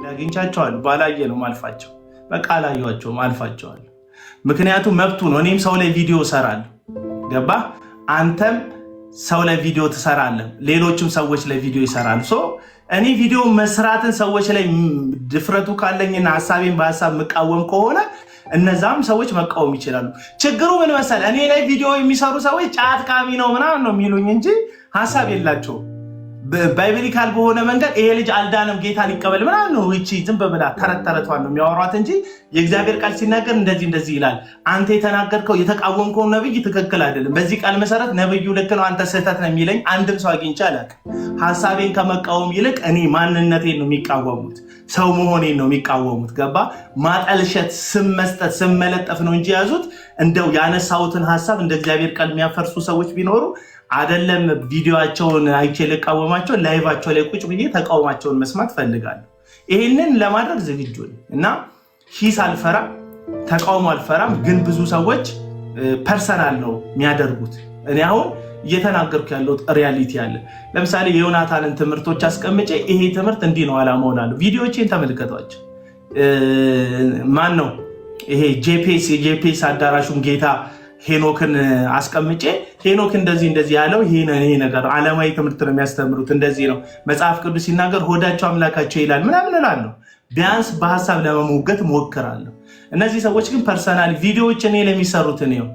አግኝቻቸዋለሁ። ባላየ ነው ማልፋቸው። በቃ አላየኋቸውም፣ አልፋቸዋለሁ። ምክንያቱም መብቱ ነው። እኔም ሰው ላይ ቪዲዮ እሰራለሁ። ገባ? አንተም ሰው ላይ ቪዲዮ ትሰራለህ፣ ሌሎችም ሰዎች ላይ ቪዲዮ ይሰራሉ። እኔ ቪዲዮ መስራትን ሰዎች ላይ ድፍረቱ ካለኝና ሀሳቤን በሀሳብ መቃወም ከሆነ እነዛም ሰዎች መቃወም ይችላሉ። ችግሩ ምን መሰለህ? እኔ ላይ ቪዲዮ የሚሰሩ ሰዎች ጫት ቃሚ ነው ምናምን ነው የሚሉኝ እንጂ ሀሳብ የላቸውም። ባይብሊካል በሆነ መንገድ ይሄ ልጅ አልዳንም ጌታን ይቀበል ምናምን ነው። ይቺ ዝም ብላ ተረት ተረቷን ነው የሚያወሯት እንጂ የእግዚአብሔር ቃል ሲናገር እንደዚህ ይላል። አንተ የተናገርከው የተቃወምከው ነብይ ትክክል አይደለም፣ በዚህ ቃል መሰረት ነብዩ ልክ ነው፣ አንተ ስህተት ነው የሚለኝ አንድም ሰው አግኝቼ አላውቅም። ሀሳቤን ከመቃወም ይልቅ እኔ ማንነቴን ነው የሚቃወሙት፣ ሰው መሆኔን ነው የሚቃወሙት። ገባ? ማጠልሸት፣ ስም መስጠት፣ ስም መለጠፍ ነው እንጂ ያዙት። እንደው ያነሳሁትን ሀሳብ እንደ እግዚአብሔር ቃል የሚያፈርሱ ሰዎች ቢኖሩ አይደለም ቪዲዮአቸውን አይቼ ልቃወማቸው፣ ላይቫቸው ላይ ቁጭ ብዬ ተቃውማቸውን መስማት ፈልጋለሁ። ይሄንን ለማድረግ ዝግጁ ነኝ እና ሂስ አልፈራም፣ ተቃውሞ አልፈራም። ግን ብዙ ሰዎች ፐርሰናል ነው የሚያደርጉት። እኔ አሁን እየተናገርኩ ያለሁት ሪያሊቲ አለ። ለምሳሌ የዮናታንን ትምህርቶች አስቀምጬ ይሄ ትምህርት እንዲህ ነው ዓላማው እላለሁ። ቪዲዮዎቼን ተመልከቷቸው። ማን ነው ይሄ የጄፒኤስ አዳራሹን ጌታ ሄኖክን አስቀምጬ ሄኖክ እንደዚህ ያለው ይሄ ነገር ዓለማዊ ትምህርት ነው የሚያስተምሩት፣ እንደዚህ ነው መጽሐፍ ቅዱስ ሲናገር ሆዳቸው አምላካቸው ይላል ምናምን እላለሁ። ቢያንስ በሀሳብ ለመሞገት ሞክራለሁ። እነዚህ ሰዎች ግን ፐርሰናል ቪዲዮዎች እኔ ለሚሰሩት ነው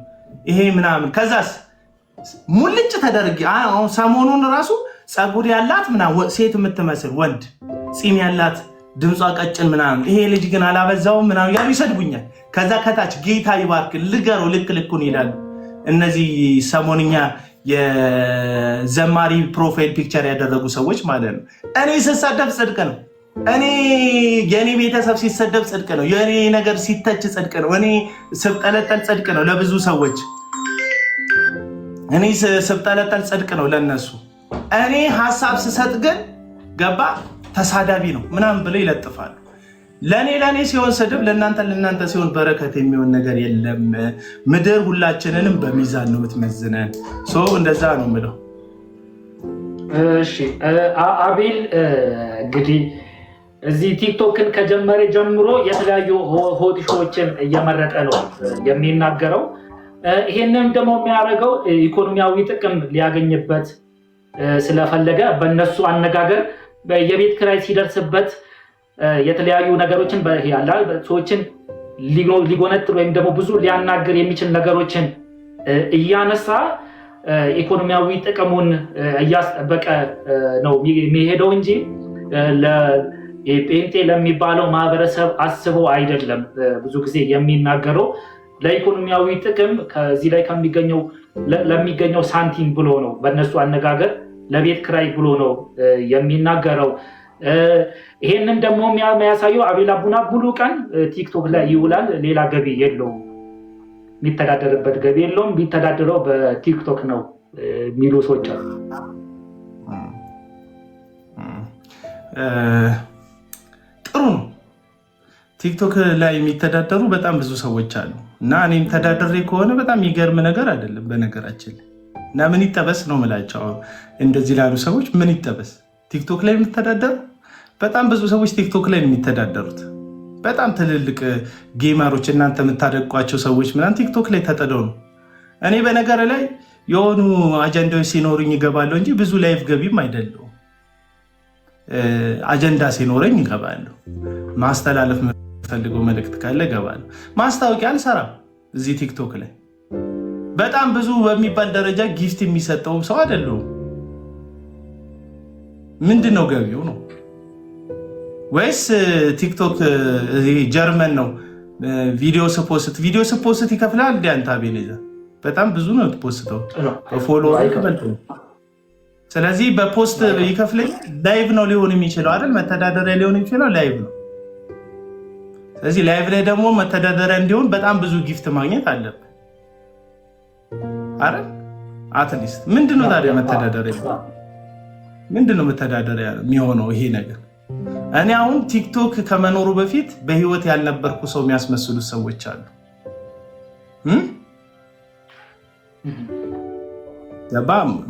ይሄ ምናምን። ከዛስ ሙልጭ ተደርጌ አሁን ሰሞኑን ራሱ ፀጉር ያላት ምናምን ሴት የምትመስል ወንድ ፂም ያላት ድምጿ ቀጭን ምናምን ይሄ ልጅ ግን አላበዛውም ምናምን ያሉ ይሰድቡኛል። ከዛ ከታች ጌታ ይባርክ ልገሩ ልኩን ይላሉ። እነዚህ ሰሞንኛ የዘማሪ ፕሮፋይል ፒክቸር ያደረጉ ሰዎች ማለት ነው። እኔ ስሰደብ ጽድቅ ነው። የኔ ቤተሰብ ሲሰደብ ጽድቅ ነው። የኔ ነገር ሲተች ጽድቅ ነው። እኔ ስብጠለጠል ጽድቅ ነው ለብዙ ሰዎች። እኔ ስብጠለጠል ጽድቅ ነው ለነሱ። እኔ ሀሳብ ስሰጥ ግን ገባ ተሳዳቢ ነው ምናምን ብለው ይለጥፋሉ። ለኔ ሲሆን ስድብ፣ ለእናንተ ሲሆን በረከት የሚሆን ነገር የለም። ምድር ሁላችንንም በሚዛን ነው የምትመዝነን። እንደዛ ነው የምለው። እሺ አቤል እንግዲህ እዚህ ቲክቶክን ከጀመረ ጀምሮ የተለያዩ ሆት ሾዎችን እየመረጠ ነው የሚናገረው። ይሄንን ደግሞ የሚያደርገው ኢኮኖሚያዊ ጥቅም ሊያገኝበት ስለፈለገ በእነሱ አነጋገር የቤት ኪራይ ሲደርስበት የተለያዩ ነገሮችን ሰዎችን ሊጎነጥል ወይም ደግሞ ብዙ ሊያናገር የሚችል ነገሮችን እያነሳ ኢኮኖሚያዊ ጥቅሙን እያስጠበቀ ነው የሚሄደው እንጂ ጴንጤ ለሚባለው ማህበረሰብ አስቦ አይደለም። ብዙ ጊዜ የሚናገረው ለኢኮኖሚያዊ ጥቅም ከዚህ ላይ ለሚገኘው ሳንቲም ብሎ ነው። በእነሱ አነጋገር ለቤት ክራይ ብሎ ነው የሚናገረው። ይሄንን ደግሞ የሚያሳየው አቤል አቡና ሙሉ ቀን ቲክቶክ ላይ ይውላል። ሌላ ገቢ የለውም፣ የሚተዳደርበት ገቢ የለውም። የሚተዳደረው በቲክቶክ ነው የሚሉ ሰዎች አሉ። ጥሩ ነው። ቲክቶክ ላይ የሚተዳደሩ በጣም ብዙ ሰዎች አሉ እና እኔም ተዳደሬ ከሆነ በጣም የሚገርም ነገር አይደለም በነገራችን ላይ እና ምን ይጠበስ ነው የምላቸው። እንደዚህ ላሉ ሰዎች ምን ይጠበስ? ቲክቶክ ላይ የሚተዳደሩ በጣም ብዙ ሰዎች ቲክቶክ ላይ ነው የሚተዳደሩት። በጣም ትልልቅ ጌመሮች እናንተ የምታደቋቸው ሰዎች ምናምን ቲክቶክ ላይ ተጠደው ነው። እኔ በነገር ላይ የሆኑ አጀንዳዎች ሲኖሩኝ ይገባለሁ እንጂ ብዙ ላይፍ ገቢም አይደለሁም። አጀንዳ ሲኖረኝ ይገባለሁ። ማስተላለፍ የምፈልገው መልእክት ካለ እገባለሁ። ማስታወቂያ አልሰራም እዚህ ቲክቶክ ላይ። በጣም ብዙ በሚባል ደረጃ ጊፍት የሚሰጠውም ሰው አይደለሁም። ምንድን ነው ገቢው ነው ወይስ ቲክቶክ ጀርመን ነው? ቪዲዮ ስፖስት ይከፍላል እንደ አንተ አቤኔዛ በጣም ብዙ ነው ትፖስተው ፎሎወር ይከፍላል። ስለዚህ በፖስት ይከፍለኝ ላይቭ ነው ሊሆን የሚችለው አይደል? መተዳደሪያ ሊሆን የሚችለው ላይቭ ነው። ስለዚህ ላይቭ ላይ ደግሞ መተዳደሪያ እንዲሆን በጣም ብዙ ጊፍት ማግኘት አለብን አይደል? አትሊስት ምንድነው ታዲያ መተዳደሪያ የሚሆነው ይሄ ነገር? እኔ አሁን ቲክቶክ ከመኖሩ በፊት በህይወት ያልነበርኩ ሰው የሚያስመስሉት ሰዎች አሉ።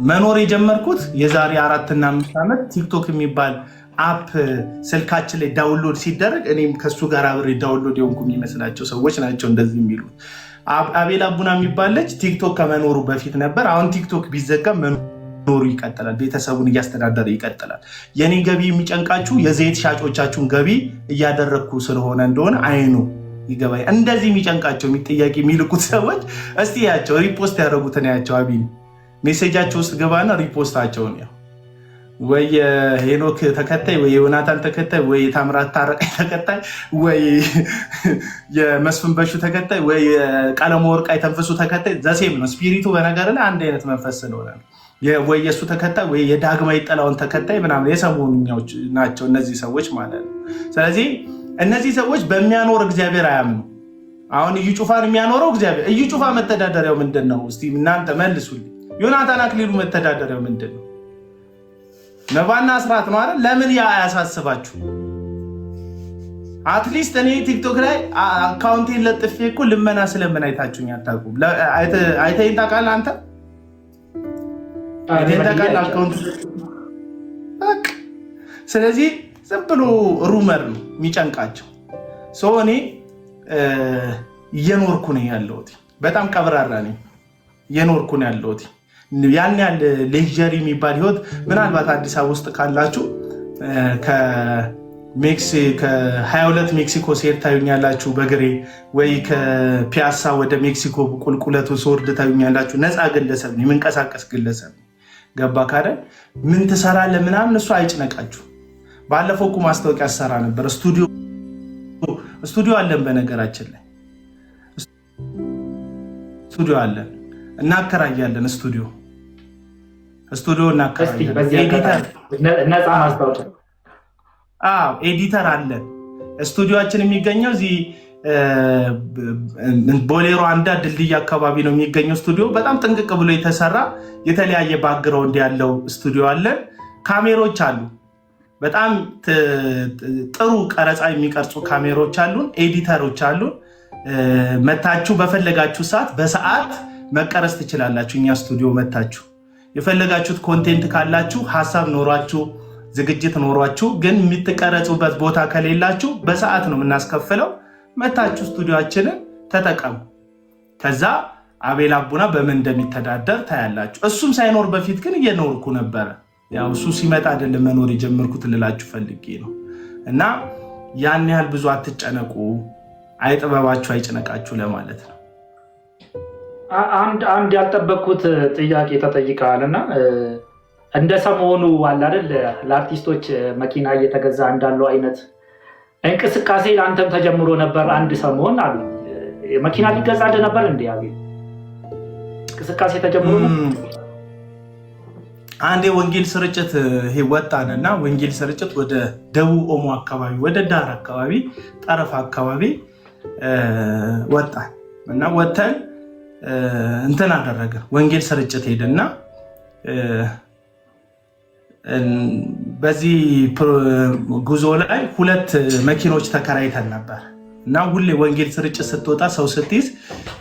መኖር የጀመርኩት የዛሬ 4 እና 5 ዓመት ቲክቶክ የሚባል አፕ ስልካችን ላይ ዳውንሎድ ሲደረግ እኔም ከሱ ጋር አብሬ ዳውንሎድ የሆንኩ የሚመስላቸው ሰዎች ናቸው እንደዚህ የሚሉት። አቤል አቡና የሚባል ልጅ ቲክቶክ ከመኖሩ በፊት ነበር። አሁን ቲክቶክ ቢዘጋ መኖሩ ይቀጥላል፣ ቤተሰቡን እያስተዳደረ ይቀጥላል። የኔ ገቢ የሚጨንቃችሁ የዘይት ሻጮቻችሁን ገቢ እያደረግኩ ስለሆነ እንደሆነ አይኑ ይገባኝ። እንደዚህ የሚጨንቃቸው ጥያቄ የሚልኩት ሰዎች እስቲ ያቸው ሪፖስት ያደረጉትን ያቸው። አቢን ሜሴጃቸው ውስጥ ገባና ሪፖስታቸውን ያው ወይ የሄኖክ ተከታይ ወይ የዮናታን ተከታይ ወይ የታምራት ታረቀኝ ተከታይ ወይ የመስፍን በሹ ተከታይ ወይ ቀለሙ ወርቅ አይተንፍሱ ተከታይ ዘሴም ነው። ስፒሪቱ በነገር ላይ አንድ አይነት መንፈስ ስለሆነ ወይ የእሱ ተከታይ ወይ የዳግማዊ ጥላውን ተከታይ ምናምን የሰሞኑኛዎች ናቸው እነዚህ ሰዎች ማለት ነው። ስለዚህ እነዚህ ሰዎች በሚያኖር እግዚአብሔር አያምኑ። አሁን እዩ ጩፋን የሚያኖረው እግዚአብሔር። እዩ ጩፋ መተዳደሪያው ምንድን ነው? እስቲ እናንተ መልሱልኝ። ዮናታን አክሊሉ መተዳደሪያው ምንድን ነው? መባና አስራት ነው አይደል? ለምን ያ አያሳስባችሁ? አትሊስት እኔ ቲክቶክ ላይ አካውንቴን ለጥፌ እኮ ልመና ስለምን አይታችሁኝ አታውቁም? አይተኸኝ ታውቃለህ አንተ? አይተኸኝ ታውቃለህ አካውንት? በቃ ስለዚህ ዝም ብሎ ሩመር ነው የሚጨንቃቸው። ሰው እኔ እየኖርኩ ነው ያለሁት። በጣም ቀብራራ ነኝ። እየኖርኩ ነው ያለሁት። ያን ያህል ሌክዠሪ የሚባል ህይወት ምናልባት አዲስ አበባ ውስጥ ካላችሁ ከ22 ሜክሲኮ ሴር ታዩኛላችሁ በግሬ ወይ ከፒያሳ ወደ ሜክሲኮ ቁልቁለቱ ስወርድ ታዩኛላችሁ። ነፃ ግለሰብ ነው፣ የምንቀሳቀስ ግለሰብ ነው። ገባ ካለ ምን ትሰራለህ ምናምን እሱ አይጭነቃችሁ። ባለፈው እኮ ማስታወቂያ ሰራ ነበር። ስቱዲዮ አለን፣ በነገራችን ላይ ስቱዲዮ አለን፣ እናከራያለን። ስቱዲዮ ኤዲተር አለን። ስቱዲዮችን የሚገኘው እዚህ ቦሌሮ አንዳ ድልድይ አካባቢ ነው የሚገኘው ስቱዲዮ። በጣም ጥንቅቅ ብሎ የተሰራ የተለያየ ባክግራውንድ ያለው ስቱዲዮ አለን። ካሜሮች አሉ፣ በጣም ጥሩ ቀረጻ የሚቀርጹ ካሜሮች አሉን። ኤዲተሮች አሉን። መታችሁ በፈለጋችሁ ሰዓት በሰዓት መቀረጽ ትችላላችሁ። እኛ ስቱዲዮ መታችሁ የፈለጋችሁት ኮንቴንት ካላችሁ ሀሳብ ኖሯችሁ ዝግጅት ኖሯችሁ ግን የምትቀረጹበት ቦታ ከሌላችሁ በሰዓት ነው የምናስከፍለው። መታችሁ ስቱዲዮአችንን ተጠቀሙ። ከዛ አቤል አቡና በምን እንደሚተዳደር ታያላችሁ። እሱም ሳይኖር በፊት ግን እየኖርኩ ነበረ። ያው እሱ ሲመጣ አይደለም መኖር የጀመርኩት ልላችሁ ፈልጌ ነው። እና ያን ያህል ብዙ አትጨነቁ፣ አይጥበባችሁ አይጭነቃችሁ ለማለት ነው። አንድ ያልጠበቅኩት ጥያቄ ተጠይቀሃል እና እንደ ሰሞኑ አለ አይደል ለአርቲስቶች መኪና እየተገዛ እንዳለው አይነት እንቅስቃሴ ለአንተም ተጀምሮ ነበር። አንድ ሰሞን አሉ መኪና ሊገዛ ነበር እንዴ? አቤል እንቅስቃሴ ተጀምሮ ነበር። አንድ የወንጌል ስርጭት ወጣንና ወንጌል ስርጭት ወደ ደቡብ ኦሞ አካባቢ ወደ ዳር አካባቢ ጠረፍ አካባቢ ወጣን እና ወተን እንትን አደረገ። ወንጌል ስርጭት ሄደና በዚህ ጉዞ ላይ 2 መኪኖች ተከራይተን ነበር እና ሁሌ ወንጌል ስርጭት ስትወጣ ሰው ስትይዝ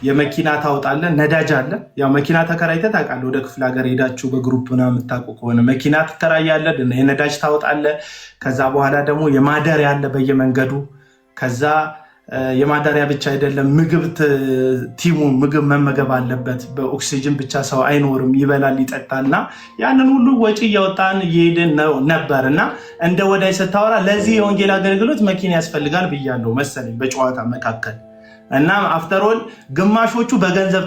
የመኪና ታወጣለ፣ ነዳጅ አለ። ያው መኪና ተከራይተህ ታውቃለህ። ወደ ክፍለ ሀገር ሄዳችሁ በግሩፕ ምናምን የምታውቁ ከሆነ መኪና ትከራያለህ፣ የነዳጅ ታወጣለህ። ከዛ በኋላ ደግሞ የማደሪያ አለ በየመንገዱ። ከዛ የማደሪያ ብቻ አይደለም፣ ምግብ ቲሙ ምግብ መመገብ አለበት። በኦክሲጅን ብቻ ሰው አይኖርም፣ ይበላል ይጠጣል። እና ያንን ሁሉ ወጪ እያወጣን እየሄድን ነበር። እና እንደ ወዳይ ስታወራ ለዚህ የወንጌል አገልግሎት መኪና ያስፈልጋል ብያለሁ መሰለኝ በጨዋታ መካከል። እና አፍተሮል ግማሾቹ በገንዘብ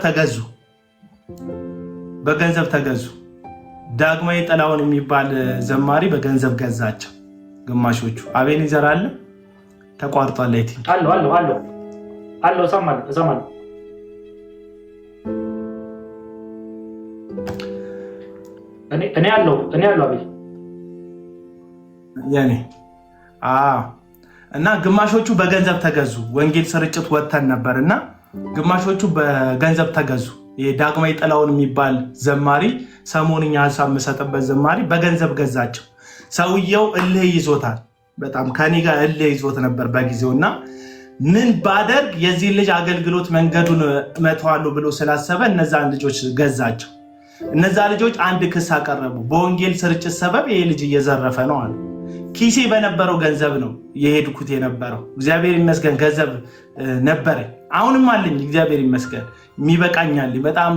ተገዙ። ዳግማዊ ጥላውን የሚባል ዘማሪ በገንዘብ ገዛቸው ግማሾቹ። አቤኔዘር አለ ተቋርጧል። አለው እሰማለሁ። እኔ ያለው አቤል የኔ እና ግማሾቹ በገንዘብ ተገዙ። ወንጌል ስርጭት ወጥተን ነበር እና ግማሾቹ በገንዘብ ተገዙ። የዳግማዊ ጥላውን የሚባል ዘማሪ ሰሞንኛ ሀሳብ የምሰጥበት ዘማሪ በገንዘብ ገዛቸው። ሰውየው እልህ ይዞታል። በጣም ከኔ ጋር እልህ ይዞት ነበር በጊዜው እና ምን ባደርግ የዚህ ልጅ አገልግሎት መንገዱን መተዋሉ ብሎ ስላሰበ እነዛን ልጆች ገዛቸው። እነዛ ልጆች አንድ ክስ አቀረቡ። በወንጌል ስርጭት ሰበብ ይሄ ልጅ እየዘረፈ ነው አሉ። ኪሴ በነበረው ገንዘብ ነው የሄድኩት የነበረው። እግዚአብሔር ይመስገን ገንዘብ ነበረኝ፣ አሁንም አለኝ። እግዚአብሔር ይመስገን የሚበቃኛል። በጣም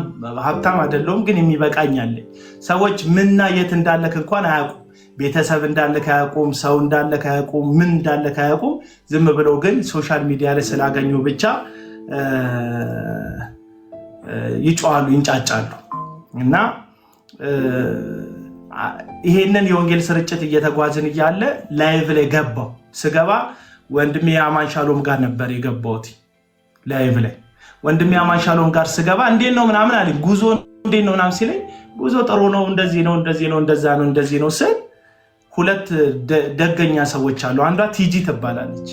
ሀብታም አይደለሁም ግን የሚበቃኛለኝ። ሰዎች ምንና የት እንዳለክ እንኳን አያውቁም። ቤተሰብ እንዳለክ አያውቁም፣ ሰው እንዳለክ አያውቁም፣ ምን እንዳለክ አያውቁም። ዝም ብለው ግን ሶሻል ሚዲያ ላይ ስላገኙ ብቻ ይጮሃሉ፣ ይንጫጫሉ። እና ይሄንን የወንጌል ስርጭት እየተጓዝን እያለ ላይቭ ላይ ገባው። ስገባ ወንድሜ አማን ሻሎም ጋር ነበር የገባሁት። ላይቭ ላይ ወንድሜ አማን ሻሎም ጋር ስገባ እንዴት ነው ምናምን አለኝ። ጉዞ እንዴት ነው ምናምን ሲለኝ ጉዞ ጥሩ ነው፣ እንደዚህ ነው፣ እንደዚህ ነው፣ እንደዛ ነው፣ እንደዚህ ነው ስል ሁለት ደገኛ ሰዎች አሉ። አንዷ ቲጂ ትባላለች።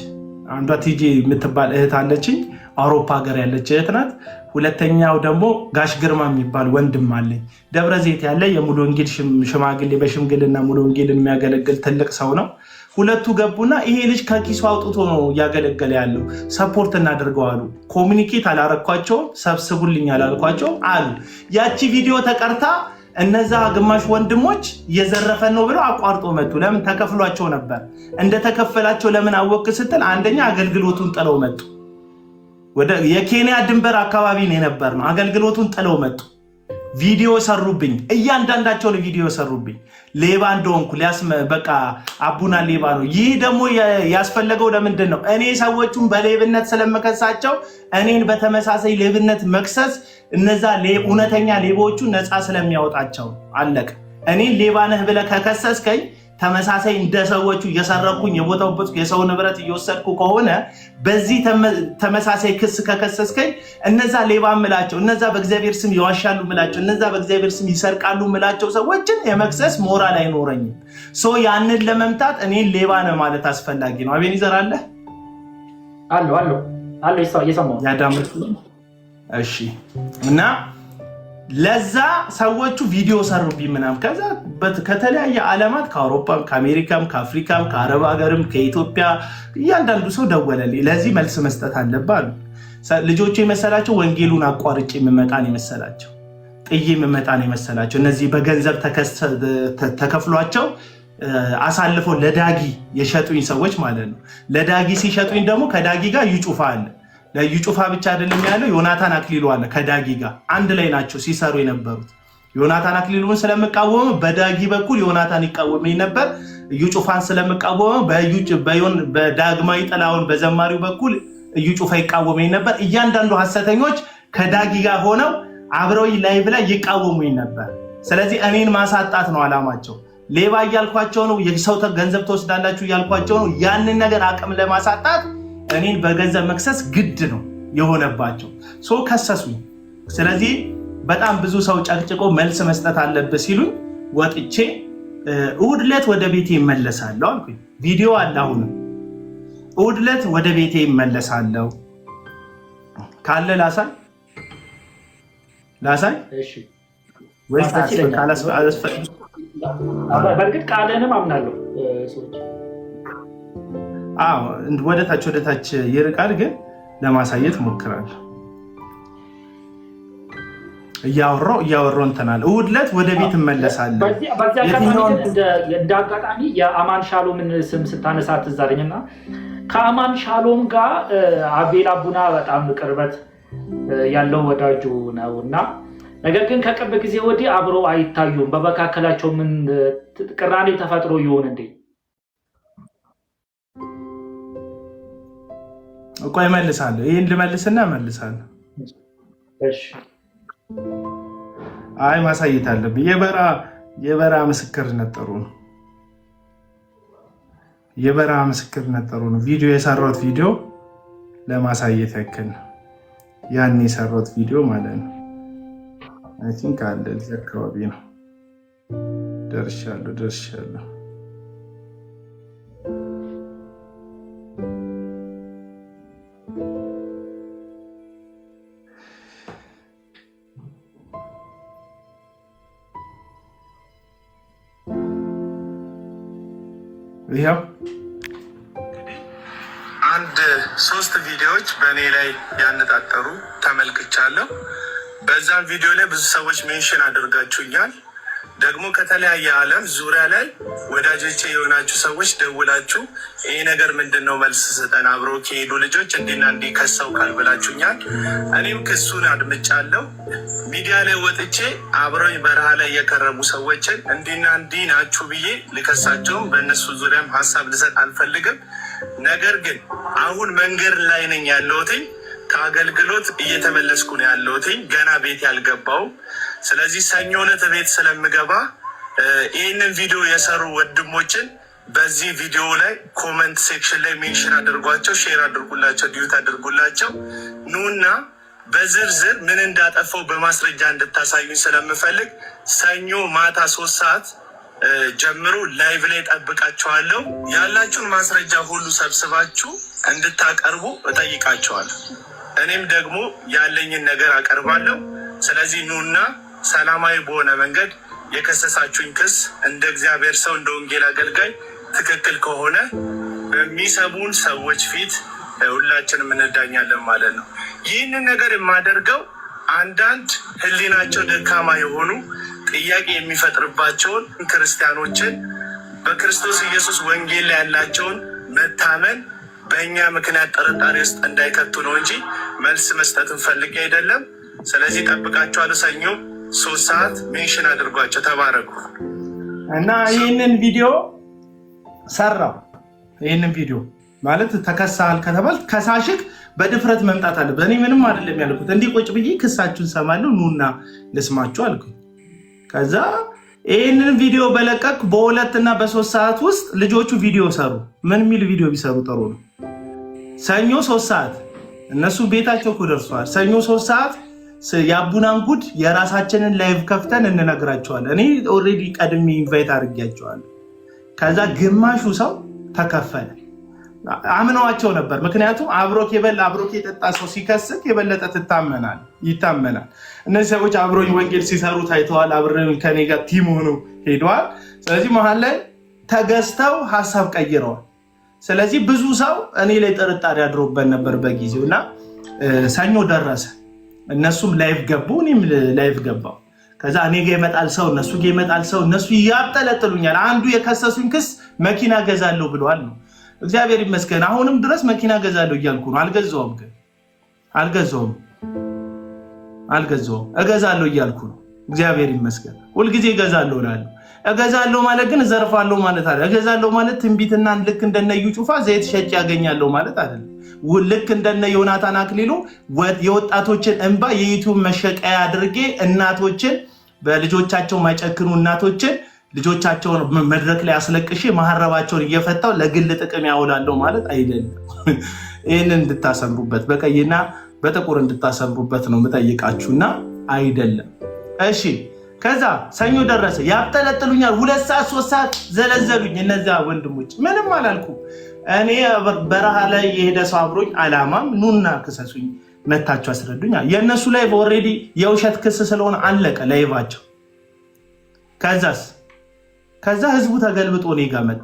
አንዷ ቲጂ የምትባል እህት አለችኝ፣ አውሮፓ ሀገር ያለች እህት ናት። ሁለተኛው ደግሞ ጋሽ ግርማ የሚባል ወንድም አለኝ፣ ደብረ ዘይት ያለ የሙሉ ወንጌል ሽማግሌ፣ በሽምግልና ሙሉ ወንጌልን የሚያገለግል ትልቅ ሰው ነው። ሁለቱ ገቡና ይሄ ልጅ ከኪሱ አውጥቶ ነው እያገለገለ ያለው፣ ሰፖርት እናደርገው አሉ። ኮሚኒኬት አላረኳቸውም፣ ሰብስቡልኝ አላልኳቸውም አሉ። ያቺ ቪዲዮ ተቀርታ እነዛ ግማሽ ወንድሞች እየዘረፈን ነው ብለው አቋርጦ መጡ። ለምን? ተከፍሏቸው ነበር። እንደተከፈላቸው ለምን አወቅ ስትል አንደኛ አገልግሎቱን ጥለው መጡ። ወደ የኬንያ ድንበር አካባቢ ነው የነበር ነው። አገልግሎቱን ጥለው መጡ። ቪዲዮ ሰሩብኝ፣ እያንዳንዳቸውን ቪዲዮ ሰሩብኝ። ሌባ እንደሆንኩ በቃ አቡና ሌባ ነው። ይህ ደግሞ ያስፈለገው ለምንድን ነው? እኔ ሰዎቹን በሌብነት ስለመከሳቸው እኔን በተመሳሳይ ሌብነት መክሰስ እነዛ እውነተኛ ሌቦቹ ነፃ ስለሚያወጣቸው አለቅ። እኔን ሌባ ነህ ብለህ ከከሰስከኝ ተመሳሳይ እንደ ሰዎቹ እየሰረኩኝ የቦታው የሰው ንብረት እየወሰድኩ ከሆነ በዚህ ተመሳሳይ ክስ ከከሰስከኝ እነዛ ሌባ ምላቸው፣ እነዛ በእግዚአብሔር ስም ይዋሻሉ ምላቸው፣ እነዛ በእግዚአብሔር ስም ይሰርቃሉ ምላቸው ሰዎችን የመክሰስ ሞራል አይኖረኝም። ያንን ለመምታት እኔን ሌባ ነህ ማለት አስፈላጊ ነው። አቤኒዘር አለ ያዳምጥ። እሺ። እና ለዛ ሰዎቹ ቪዲዮ ሰሩብኝ ምናምን። ከዛ ከተለያየ ዓለማት ከአውሮፓም ከአሜሪካም ከአፍሪካም ከአረብ ሀገርም ከኢትዮጵያ እያንዳንዱ ሰው ደወለልኝ። ለዚህ መልስ መስጠት አለብህ አሉ። ልጆቹ የመሰላቸው ወንጌሉን አቋርጬ የምመጣን የመሰላቸው፣ ጥዬ የምመጣን የመሰላቸው። እነዚህ በገንዘብ ተከፍሏቸው አሳልፈው ለዳጊ የሸጡኝ ሰዎች ማለት ነው። ለዳጊ ሲሸጡኝ ደግሞ ከዳጊ ጋር ይጩፋ አለ። ለዩጩፋ ብቻ አይደለም ያለው፣ ዮናታን አክሊሉ አለ። ከዳጊ ጋር አንድ ላይ ናቸው ሲሰሩ የነበሩት። ዮናታን አክሊሉን ስለምቃወመው በዳጊ በኩል ዮናታን ይቃወመኝ ነበር። ዩጩፋን ስለምቃወመው በዳግማዊ ጥላውን በዘማሪው በኩል ዩጩፋ ይቃወመኝ ነበር። እያንዳንዱ ሐሰተኞች ከዳጊ ጋር ሆነው አብረው ላይቭ ላይ ይቃወሙኝ ነበር። ስለዚህ እኔን ማሳጣት ነው አላማቸው። ሌባ እያልኳቸው ነው፣ የሰው ገንዘብ ትወስዳላችሁ እያልኳቸው ነው። ያንን ነገር አቅም ለማሳጣት እኔን በገንዘብ መክሰስ ግድ ነው የሆነባቸው። ከሰሱኝ። ስለዚህ በጣም ብዙ ሰው ጨቅጭቆ መልስ መስጠት አለብህ ሲሉኝ ወጥቼ እሑድ ዕለት ወደ ቤቴ ይመለሳለሁ አልኩኝ። ቪዲዮ አለ። አሁንም እሑድ ዕለት ወደ ቤቴ ይመለሳለሁ ካለ ላሳይ በእርግጥ ቃልህንም አምናለሁ። ወደታች ይርቃል፣ ግን ለማሳየት ሞክራለሁ። እያወራሁ እንትናል። እሑድ ዕለት ወደ ቤት እመለሳለሁ። እንደ አጋጣሚ የአማን ሻሎምን ስም ስታነሳ ትዝ አለኝና ከአማን ሻሎም ጋር አቤል አቡና በጣም ቅርበት ያለው ወዳጁ ነው እና ነገር ግን ከቅርብ ጊዜ ወዲህ አብሮ አይታዩም። በመካከላቸው ምን ቅራኔ ተፈጥሮ ይሆን እንዴ? ቆይ እመልሳለሁ። ይህን ልመልስና እመልሳለሁ። አይ ማሳየት አለብኝ። የበረሃ ምስክርነት ጥሩ ነው። የበረሃ ምስክርነት ጥሩ ነው። ቪዲዮ የሰራሁት ቪዲዮ ለማሳየት ያክል ነው። ያን የሰራሁት ቪዲዮ ማለት ነው። አይ ቲንክ አለ እዚህ አካባቢ ነው። ደርሻለሁ። ይሄው አንድ 3 ቪዲዮዎች በእኔ ላይ ያነጣጠሩ ተመልክቻለሁ። በዛ ቪዲዮ ላይ ብዙ ሰዎች ሜንሽን አድርጋችሁኛል። ደግሞ ከተለያየ ዓለም ዙሪያ ላይ ወዳጆቼ የሆናችሁ ሰዎች ደውላችሁ ይሄ ነገር ምንድን ነው መልስ ስጠን፣ አብረው ከሄዱ ልጆች እንዲና እንዲህ ከሰው ካልብላችሁኛል። እኔም ክሱን አድምጫለሁ። ሚዲያ ላይ ወጥቼ አብረው በረሃ ላይ የከረሙ ሰዎችን እንዲና እንዲህ ናችሁ ብዬ ልከሳቸውም በእነሱ ዙሪያም ሀሳብ ልሰጥ አልፈልግም። ነገር ግን አሁን መንገድ ላይ ነኝ ያለሁትኝ፣ ከአገልግሎት እየተመለስኩ ነው ያለሁትኝ፣ ገና ቤት ያልገባው። ስለዚህ ሰኞ ዕለት ቤት ስለምገባ ይህንን ቪዲዮ የሰሩ ወንድሞችን በዚህ ቪዲዮ ላይ ኮመንት ሴክሽን ላይ ሜንሽን አድርጓቸው፣ ሼር አድርጉላቸው፣ ዲዩት አድርጉላቸው። ኑና በዝርዝር ምን እንዳጠፋው በማስረጃ እንድታሳዩኝ ስለምፈልግ ሰኞ ማታ 3 ሰዓት ጀምሮ ላይቭ ላይ ጠብቃቸዋለሁ። ያላችሁን ማስረጃ ሁሉ ሰብስባችሁ እንድታቀርቡ እጠይቃቸዋለሁ። እኔም ደግሞ ያለኝን ነገር አቀርባለሁ። ስለዚህ ኑና ሰላማዊ በሆነ መንገድ የከሰሳችሁኝ ክስ እንደ እግዚአብሔር ሰው እንደ ወንጌል አገልጋይ ትክክል ከሆነ በሚሰሙን ሰዎች ፊት ሁላችንም እንዳኛለን ማለት ነው። ይህንን ነገር የማደርገው አንዳንድ ሕሊናቸው ደካማ የሆኑ ጥያቄ የሚፈጥርባቸውን ክርስቲያኖችን በክርስቶስ ኢየሱስ ወንጌል ላይ ያላቸውን መታመን በእኛ ምክንያት ጥርጣሬ ውስጥ እንዳይከቱ ነው እንጂ መልስ መስጠትን ፈልጌ አይደለም። ስለዚህ ጠብቃቸዋለሁ። ሰኞ 3 ሰዓት ሜንሽን አድርጓቸው። ተባረኩ። እና ይህንን ቪዲዮ ሰራው። ይህንን ቪዲዮ ማለት ተከሳል ከተባል ከሳሽክ በድፍረት መምጣት አለበት። እኔ ምንም አይደለም ያልኩት፣ እንዲህ ቁጭ ብዬ ክሳችሁን ሰማለሁ፣ ኑና ልስማችሁ አልኩኝ። ከዛ ይህንን ቪዲዮ በለቀቅ በ2 እና በ3 ሰዓት ውስጥ ልጆቹ ቪዲዮ ሰሩ። ምን የሚል ቪዲዮ ቢሰሩ ጥሩ ነው? ሰኞ 3 ሰዓት እነሱ ቤታቸው እኮ ደርሰዋል። ሰኞ 3 ሰዓት የአቡናን ጉድ የራሳችንን ላይቭ ከፍተን እንነግራቸዋለን። እኔ ኦልሬዲ ቀድሜ ኢንቫይት አድርጌያቸዋለሁ። ከዛ ግማሹ ሰው ተከፈለ። አምነዋቸው ነበር። ምክንያቱም አብሮክ የጠጣ ሰው ሲከስክ የበለጠ ይታመናል። እነዚህ ሰዎች አብሮኝ ወንጌል ሲሰሩ ታይተዋል። አብረን ከኔ ጋር ቲም ሆነው ሄደዋል። ስለዚህ መሀል ላይ ተገዝተው ሀሳብ ቀይረዋል። ስለዚህ ብዙ ሰው እኔ ላይ ጥርጣሬ አድሮበት ነበር በጊዜው እና ሰኞ ደረሰ። እነሱም ላይቭ ገቡ፣ እኔም ላይቭ ገባው። ከዛ እኔ ጋ ይመጣል ሰው፣ እነሱ ጋ ይመጣል ሰው፣ እነሱ ያብጠለጥሉኛል። አንዱ የከሰሱኝ ክስ መኪና ገዛለሁ ብለዋል ነው። እግዚአብሔር ይመስገን አሁንም ድረስ መኪና ገዛለሁ እያልኩ ነው። አልገዛውም፣ እገዛለሁ እያልኩ ነው። እግዚአብሔር ይመስገን ሁልጊዜ እገዛለሁ እላለሁ። እገዛለሁ ማለት ግን እዘርፋለሁ ማለት አይደለም። እገዛለሁ ማለት ትንቢትና ልክ እንደነዩ ጩፋ ዘይት ሸጭ ያገኛለሁ ማለት አይደለም። ልክ እንደነ ዮናታን አክሊሉ የወጣቶችን እንባ የዩቲዩብ መሸቀያ አድርጌ እናቶችን በልጆቻቸው ማይጨክኑ እናቶችን ልጆቻቸውን መድረክ ላይ አስለቅሼ መሐረባቸውን እየፈታው ለግል ጥቅም ያውላለሁ ማለት አይደለም። ይህንን እንድታሰምሩበት በቀይና በጥቁር እንድታሰምሩበት ነው የምጠይቃችሁና አይደለም። እሺ ከዛ ሰኞ ደረሰ። ያብጠለጥሉኛል። 2 ሰዓት 3 ሰዓት ዘለዘሉኝ። እነዚያ ወንድሞች ምንም አላልኩ። እኔ በረሃ ላይ የሄደ ሰው አብሮኝ አላማም ኑና ክሰሱኝ፣ መታችሁ አስረዱኛል። የእነሱ ላይ ኦልሬዲ የውሸት ክስ ስለሆነ አለቀ ላይቫቸው። ከዛ ህዝቡ ተገልብጦ እኔ ጋ መጣ።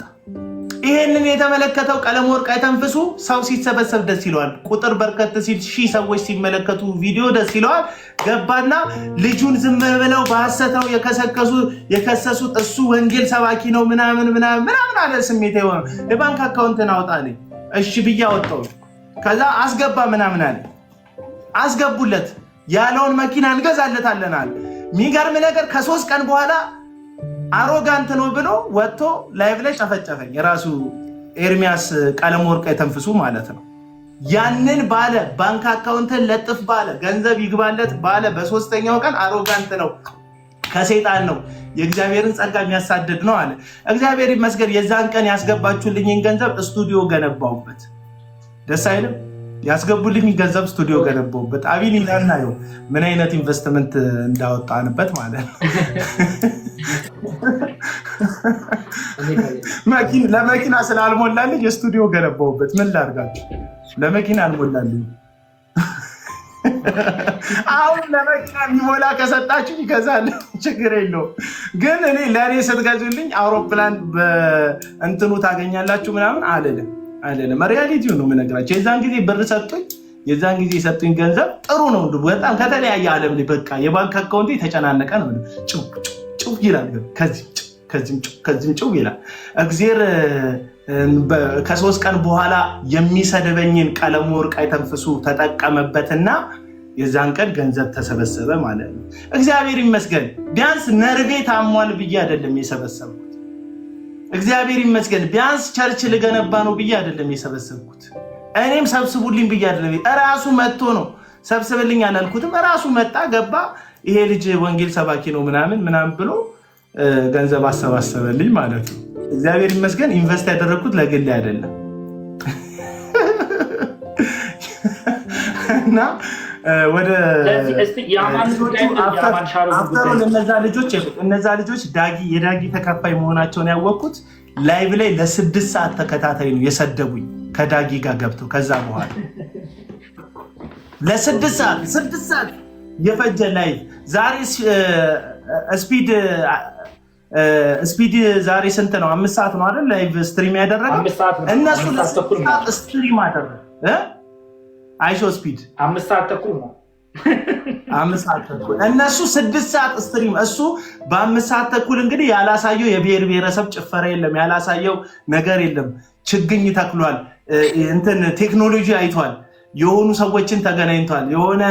ይሄንን የተመለከተው ቀለም ወርቅ አይተንፍሱ ሰው ሲሰበሰብ ደስ ይለዋል። ቁጥር በርከት ሲል 1000 ሰዎች ሲመለከቱ ቪዲዮ ደስ ይለዋል። ገባና ልጁን ዝም ብለው በሐሰተው የከሰሱት እሱ ወንጌል ሰባኪ ነው ምናምን አለ። ስሜት የሆነ የባንክ አካውንትን አውጣልኝ። እሺ ብዬ አወጣው። ከዛ አስገባ ምናምን አለ። አስገቡለት። ያለውን መኪና እንገዛለታለን አለ። የሚገርም ነገር ከ3 ቀን በኋላ አሮጋንት ነው ብሎ ወጥቶ ላይቭ ላይ ጨፈጨፈኝ። የራሱ ኤርሚያስ ቀለም ወርቅ የተንፍሱ ማለት ነው። ያንን ባለ ባንክ አካውንትን ለጥፍ ባለ ገንዘብ ይግባለት ባለ በ3ኛው ቀን አሮጋንት ነው፣ ከሰይጣን ነው፣ የእግዚአብሔርን ጸጋ የሚያሳድድ ነው አለ። እግዚአብሔር ይመስገን የዛን ቀን ያስገባችሁልኝን ገንዘብ ስቱዲዮ ገነባውበት። ደስ አይልም? ያስገቡልኝ ገንዘብ ስቱዲዮ ገነባውበት። አቢን እናየው ምን አይነት ኢንቨስትመንት እንዳወጣንበት ማለት ነው። ለመኪና ስላልሞላልኝ የስቱዲዮ ገነባውበት። ምን ላድርጋችሁ? ለመኪና አልሞላልኝ። አሁን ለመኪና የሚሞላ ከሰጣችሁ ይገዛል፣ ችግር የለውም። ግን እኔ ለእኔ ስትገዙልኝ አውሮፕላን በእንትኑ ታገኛላችሁ ምናምን አልልም። ሪያሊቲው ነው የምነግራቸው። የዛን ጊዜ ብር ሰጡኝ። የዛን ጊዜ የሰጡኝ ገንዘብ ጥሩ ነው። በጣም ከተለያየ ዓለም ላይ በቃ የባንክ አካውንት የተጨናነቀ ነው። ጭው ጭው ይላል፣ ከዚህም ጭው ይላል። እግዜር ከ3 ቀን በኋላ የሚሰድበኝን ቀለሙ ወርቅ አይተንፍሱ ተጠቀመበትና የዛን ቀን ገንዘብ ተሰበሰበ ማለት ነው። እግዚአብሔር ይመስገን ቢያንስ ነርቬ ታሟል ብዬ አይደለም የሰበሰብኩት። እግዚአብሔር ይመስገን ቢያንስ ቸርች ልገነባ ነው ብዬ አይደለም የሰበሰብኩት። እኔም ሰብስቡልኝ ብዬ አይደለም፣ እራሱ መጥቶ ነው። ሰብስብልኝ አላልኩትም፣ እራሱ መጣ ገባ። ይሄ ልጅ ወንጌል ሰባኪ ነው ምናምን ብሎ ገንዘብ አሰባሰበልኝ ማለት ነው። እግዚአብሔር ይመስገን ኢንቨስት ያደረግኩት ለግሌ አይደለም። እና ወደ እነዛ ልጆች የዳጊ ተከፋይ መሆናቸውን ያወቅኩት ላይቭ ላይ ለ6 ሰዓት ተከታታይ ነው የሰደቡኝ ከዳጊ ጋር ገብተው። ከዛ በኋላ ለ6 ሰዓት የፈጀ ላይቭ ዛሬ ስፒድ ዛሬ ስንት ነው? 5 ሰዓት ነው አይደል? ላይቭ ስትሪም ያደረገው እነሱ ለ6 ስትሪም አደረገ። አይሾ ስፒድ 5 ሰዓት ተኩል ነው። 5 ሰዓት ተኩል እነሱ 6 ሰዓት ስትሪም። እሱ በ5 ሰዓት ተኩል እንግዲህ ያላሳየው የብሔር ብሔረሰብ ጭፈራ የለም፣ ያላሳየው ነገር የለም። ችግኝ ተክሏል፣ እንትን ቴክኖሎጂ አይቷል፣ የሆኑ ሰዎችን ተገናኝቷል፣ የሆነ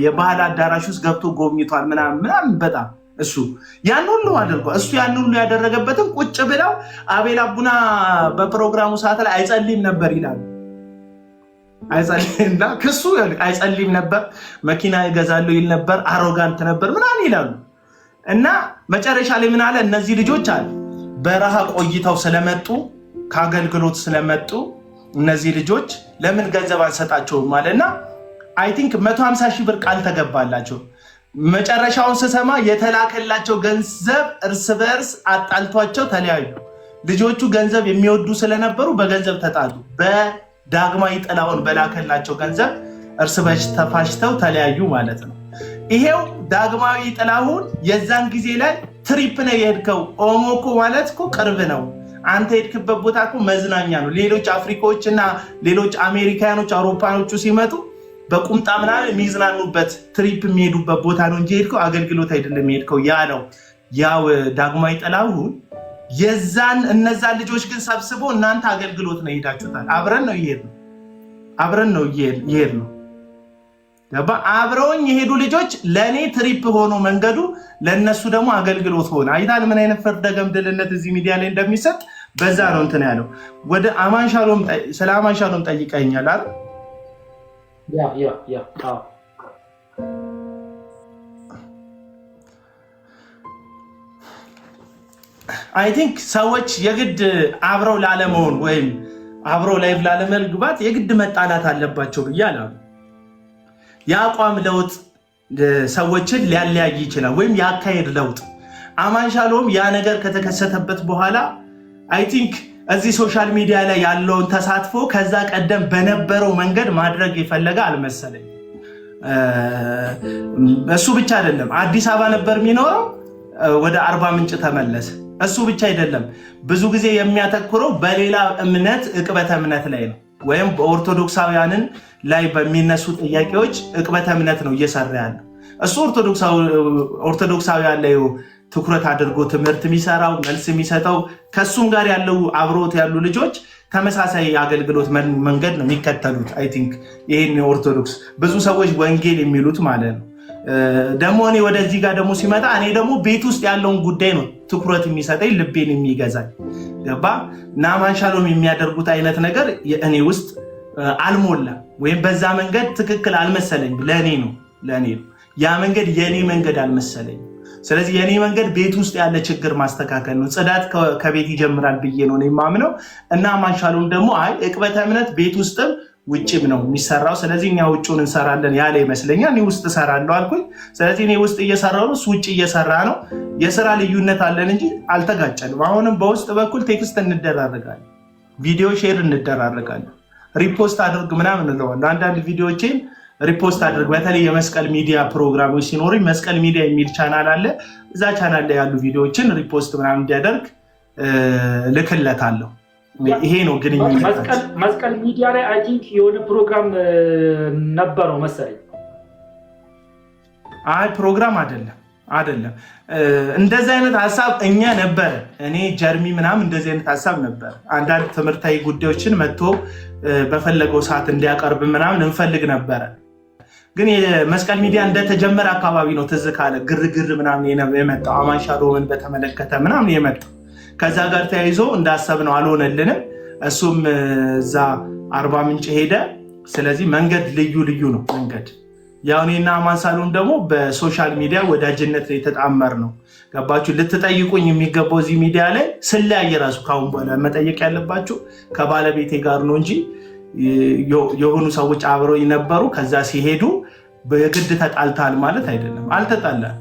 የባህል አዳራሽ ውስጥ ገብቶ ጎብኝቷል ምናምን በጣም እሱ ያን ሁሉ አድርጓል። እሱ ያን ሁሉ ያደረገበትን ቁጭ ብለው አቤል አቡና በፕሮግራሙ ሰዓት ላይ አይጸልይም ነበር ይላሉ። አይጸልይና ክሱ አይጸልይም ነበር፣ መኪና ይገዛለሁ ይል ነበር፣ አሮጋንት ነበር ምናምን ይላሉ። እና መጨረሻ ላይ ምን አለ? እነዚህ ልጆች አለ በረሃ ቆይተው ስለመጡ ከአገልግሎት ስለመጡ እነዚህ ልጆች ለምን ገንዘብ አንሰጣቸውም ማለትና አይ ቲንክ 150 ሺህ ብር ቃል ተገባላቸው። መጨረሻውን ስሰማ የተላከላቸው ገንዘብ እርስ በርስ አጣልቷቸው ተለያዩ። ልጆቹ ገንዘብ የሚወዱ ስለነበሩ በገንዘብ ተጣሉ። በዳግማዊ ጥላሁን በላከላቸው ገንዘብ እርስ በርስ ተፋሽተው ተለያዩ ማለት ነው። ይሄው ዳግማዊ ጥላሁን የዛን ጊዜ ላይ ትሪፕ ነው የሄድከው፣ ኦሞ እኮ ማለት እኮ ቅርብ ነው፣ አንተ የሄድክበት ቦታ እኮ መዝናኛ ነው። ሌሎች አፍሪካዎች እና ሌሎች አሜሪካኖች አውሮፓኖቹ ሲመጡ በቁምጣ ምናምን የሚዝናኑበት ትሪፕ የሚሄዱበት ቦታ ነው እንጂ ሄድከው አገልግሎት አይደለም የሄድከው ያለው ያው ዳግማዊ ጥላሁን። የዛን እነዛን ልጆች ግን ሰብስቦ እናንተ አገልግሎት ነው ሄዳችሁታል፣ አብረን ነው ይሄድ ነው ገባ። አብረውኝ የሄዱ ልጆች ለእኔ ትሪፕ ሆኖ መንገዱ፣ ለእነሱ ደግሞ አገልግሎት ሆነ። አይታል ምን አይነት ፍርደ ገምድልነት እዚህ ሚዲያ ላይ እንደሚሰጥ። በዛ ነው እንትን ያለው። ወደ አማንሻሎም ስለ አማንሻሎም ጠይቀኛል አይደል? አይ ቲንክ ሰዎች የግድ አብረው ላለመሆን ወይም አብረው ላይቭ ላለመግባት የግድ መጣላት አለባቸው ብዬ አላምንም። የአቋም ለውጥ ሰዎችን ሊያለያይ ይችላል፣ ወይም የአካሄድ ለውጥ። አማንሻሎም ያ ነገር ከተከሰተበት በኋላ አይ ቲንክ እዚህ ሶሻል ሚዲያ ላይ ያለውን ተሳትፎ ከዛ ቀደም በነበረው መንገድ ማድረግ የፈለገ አልመሰለኝ። እሱ ብቻ አይደለም፣ አዲስ አበባ ነበር የሚኖረው፣ ወደ አርባ ምንጭ ተመለሰ። እሱ ብቻ አይደለም፣ ብዙ ጊዜ የሚያተኩረው በሌላ እምነት ዕቅበተ እምነት ላይ ነው፣ ወይም በኦርቶዶክሳውያንን ላይ በሚነሱ ጥያቄዎች ዕቅበተ እምነት ነው እየሰራ ያለው። እሱ ኦርቶዶክሳውያን ላይ ትኩረት አድርጎ ትምህርት የሚሰራው መልስ የሚሰጠው። ከሱም ጋር ያለው አብሮት ያሉ ልጆች ተመሳሳይ የአገልግሎት መንገድ ነው የሚከተሉት። አይ ቲንክ ይህን ኦርቶዶክስ ብዙ ሰዎች ወንጌል የሚሉት ማለት ነው። ደግሞ እኔ ወደዚህ ጋር ደግሞ ሲመጣ እኔ ደግሞ ቤት ውስጥ ያለውን ጉዳይ ነው ትኩረት የሚሰጠኝ፣ ልቤን የሚገዛኝ ገባ። እና አማንሻሎም የሚያደርጉት አይነት ነገር እኔ ውስጥ አልሞላም፣ ወይም በዛ መንገድ ትክክል አልመሰለኝም። ለእኔ ነው ያ መንገድ የእኔ መንገድ አልመሰለኝም። ስለዚህ የእኔ መንገድ ቤት ውስጥ ያለ ችግር ማስተካከል ነው። ጽዳት ከቤት ይጀምራል ብዬ ነው የማምነው። እና አማንሻሎም ደግሞ አይ ዕቅበተ እምነት ቤት ውስጥም ውጭም ነው የሚሰራው፣ ስለዚህ እኛ ውጭውን እንሰራለን ያለ ይመስለኛል። እኔ ውስጥ እሰራለሁ አልኩኝ። ስለዚህ እኔ ውስጥ እየሰራሁ ነው፣ እሱ ውጭ እየሰራ ነው። የስራ ልዩነት አለን እንጂ አልተጋጨንም። አሁንም በውስጥ በኩል ቴክስት እንደራረጋለን፣ ቪዲዮ ሼር እንደራረጋለን፣ ሪፖስት አድርግ ምናምን እንለዋለን። አንዳንድ ቪዲዮዎችን ሪፖስት አድርግ፣ በተለይ የመስቀል ሚዲያ ፕሮግራሞች ሲኖሩኝ መስቀል ሚዲያ የሚል ቻናል አለ። እዛ ቻናል ላይ ያሉ ቪዲዮዎችን ሪፖስት ምናምን እንዲያደርግ ልክለታለሁ። ይሄ ነው ግንኙነት። መስቀል ሚዲያ ላይ አይ ቲንክ የሆነ ፕሮግራም ነበረው መሰለኝ። አይ ፕሮግራም አይደለም አይደለም። እንደዚህ አይነት ሀሳብ እኛ ነበር እኔ ጀርሚ ምናምን እንደዚህ አይነት ሀሳብ ነበር። አንዳንድ ትምህርታዊ ጉዳዮችን መጥቶ በፈለገው ሰዓት እንዲያቀርብ ምናምን እንፈልግ ነበረ። ግን የመስቀል ሚዲያ እንደተጀመረ አካባቢ ነው ትዝ ካለ ግርግር ምናምን የመጣው አማን ሻሎምን በተመለከተ ምናምን የመጣው። ከዛ ጋር ተያይዞ እንዳሰብነው አልሆነልንም። እሱም እዛ አርባ ምንጭ ሄደ። ስለዚህ መንገድ ልዩ ነው መንገድ። ያው እኔና አማን ሳሎን ደግሞ በሶሻል ሚዲያ ወዳጅነት ላይ የተጣመር ነው። ገባችሁ? ልትጠይቁኝ የሚገባው እዚህ ሚዲያ ላይ ስለያየ ራሱ ካሁን በኋላ መጠየቅ ያለባችሁ ከባለቤቴ ጋር ነው እንጂ የሆኑ ሰዎች አብረው ነበሩ፣ ከዛ ሲሄዱ በግድ ተጣልታል ማለት አይደለም። አልተጣላም።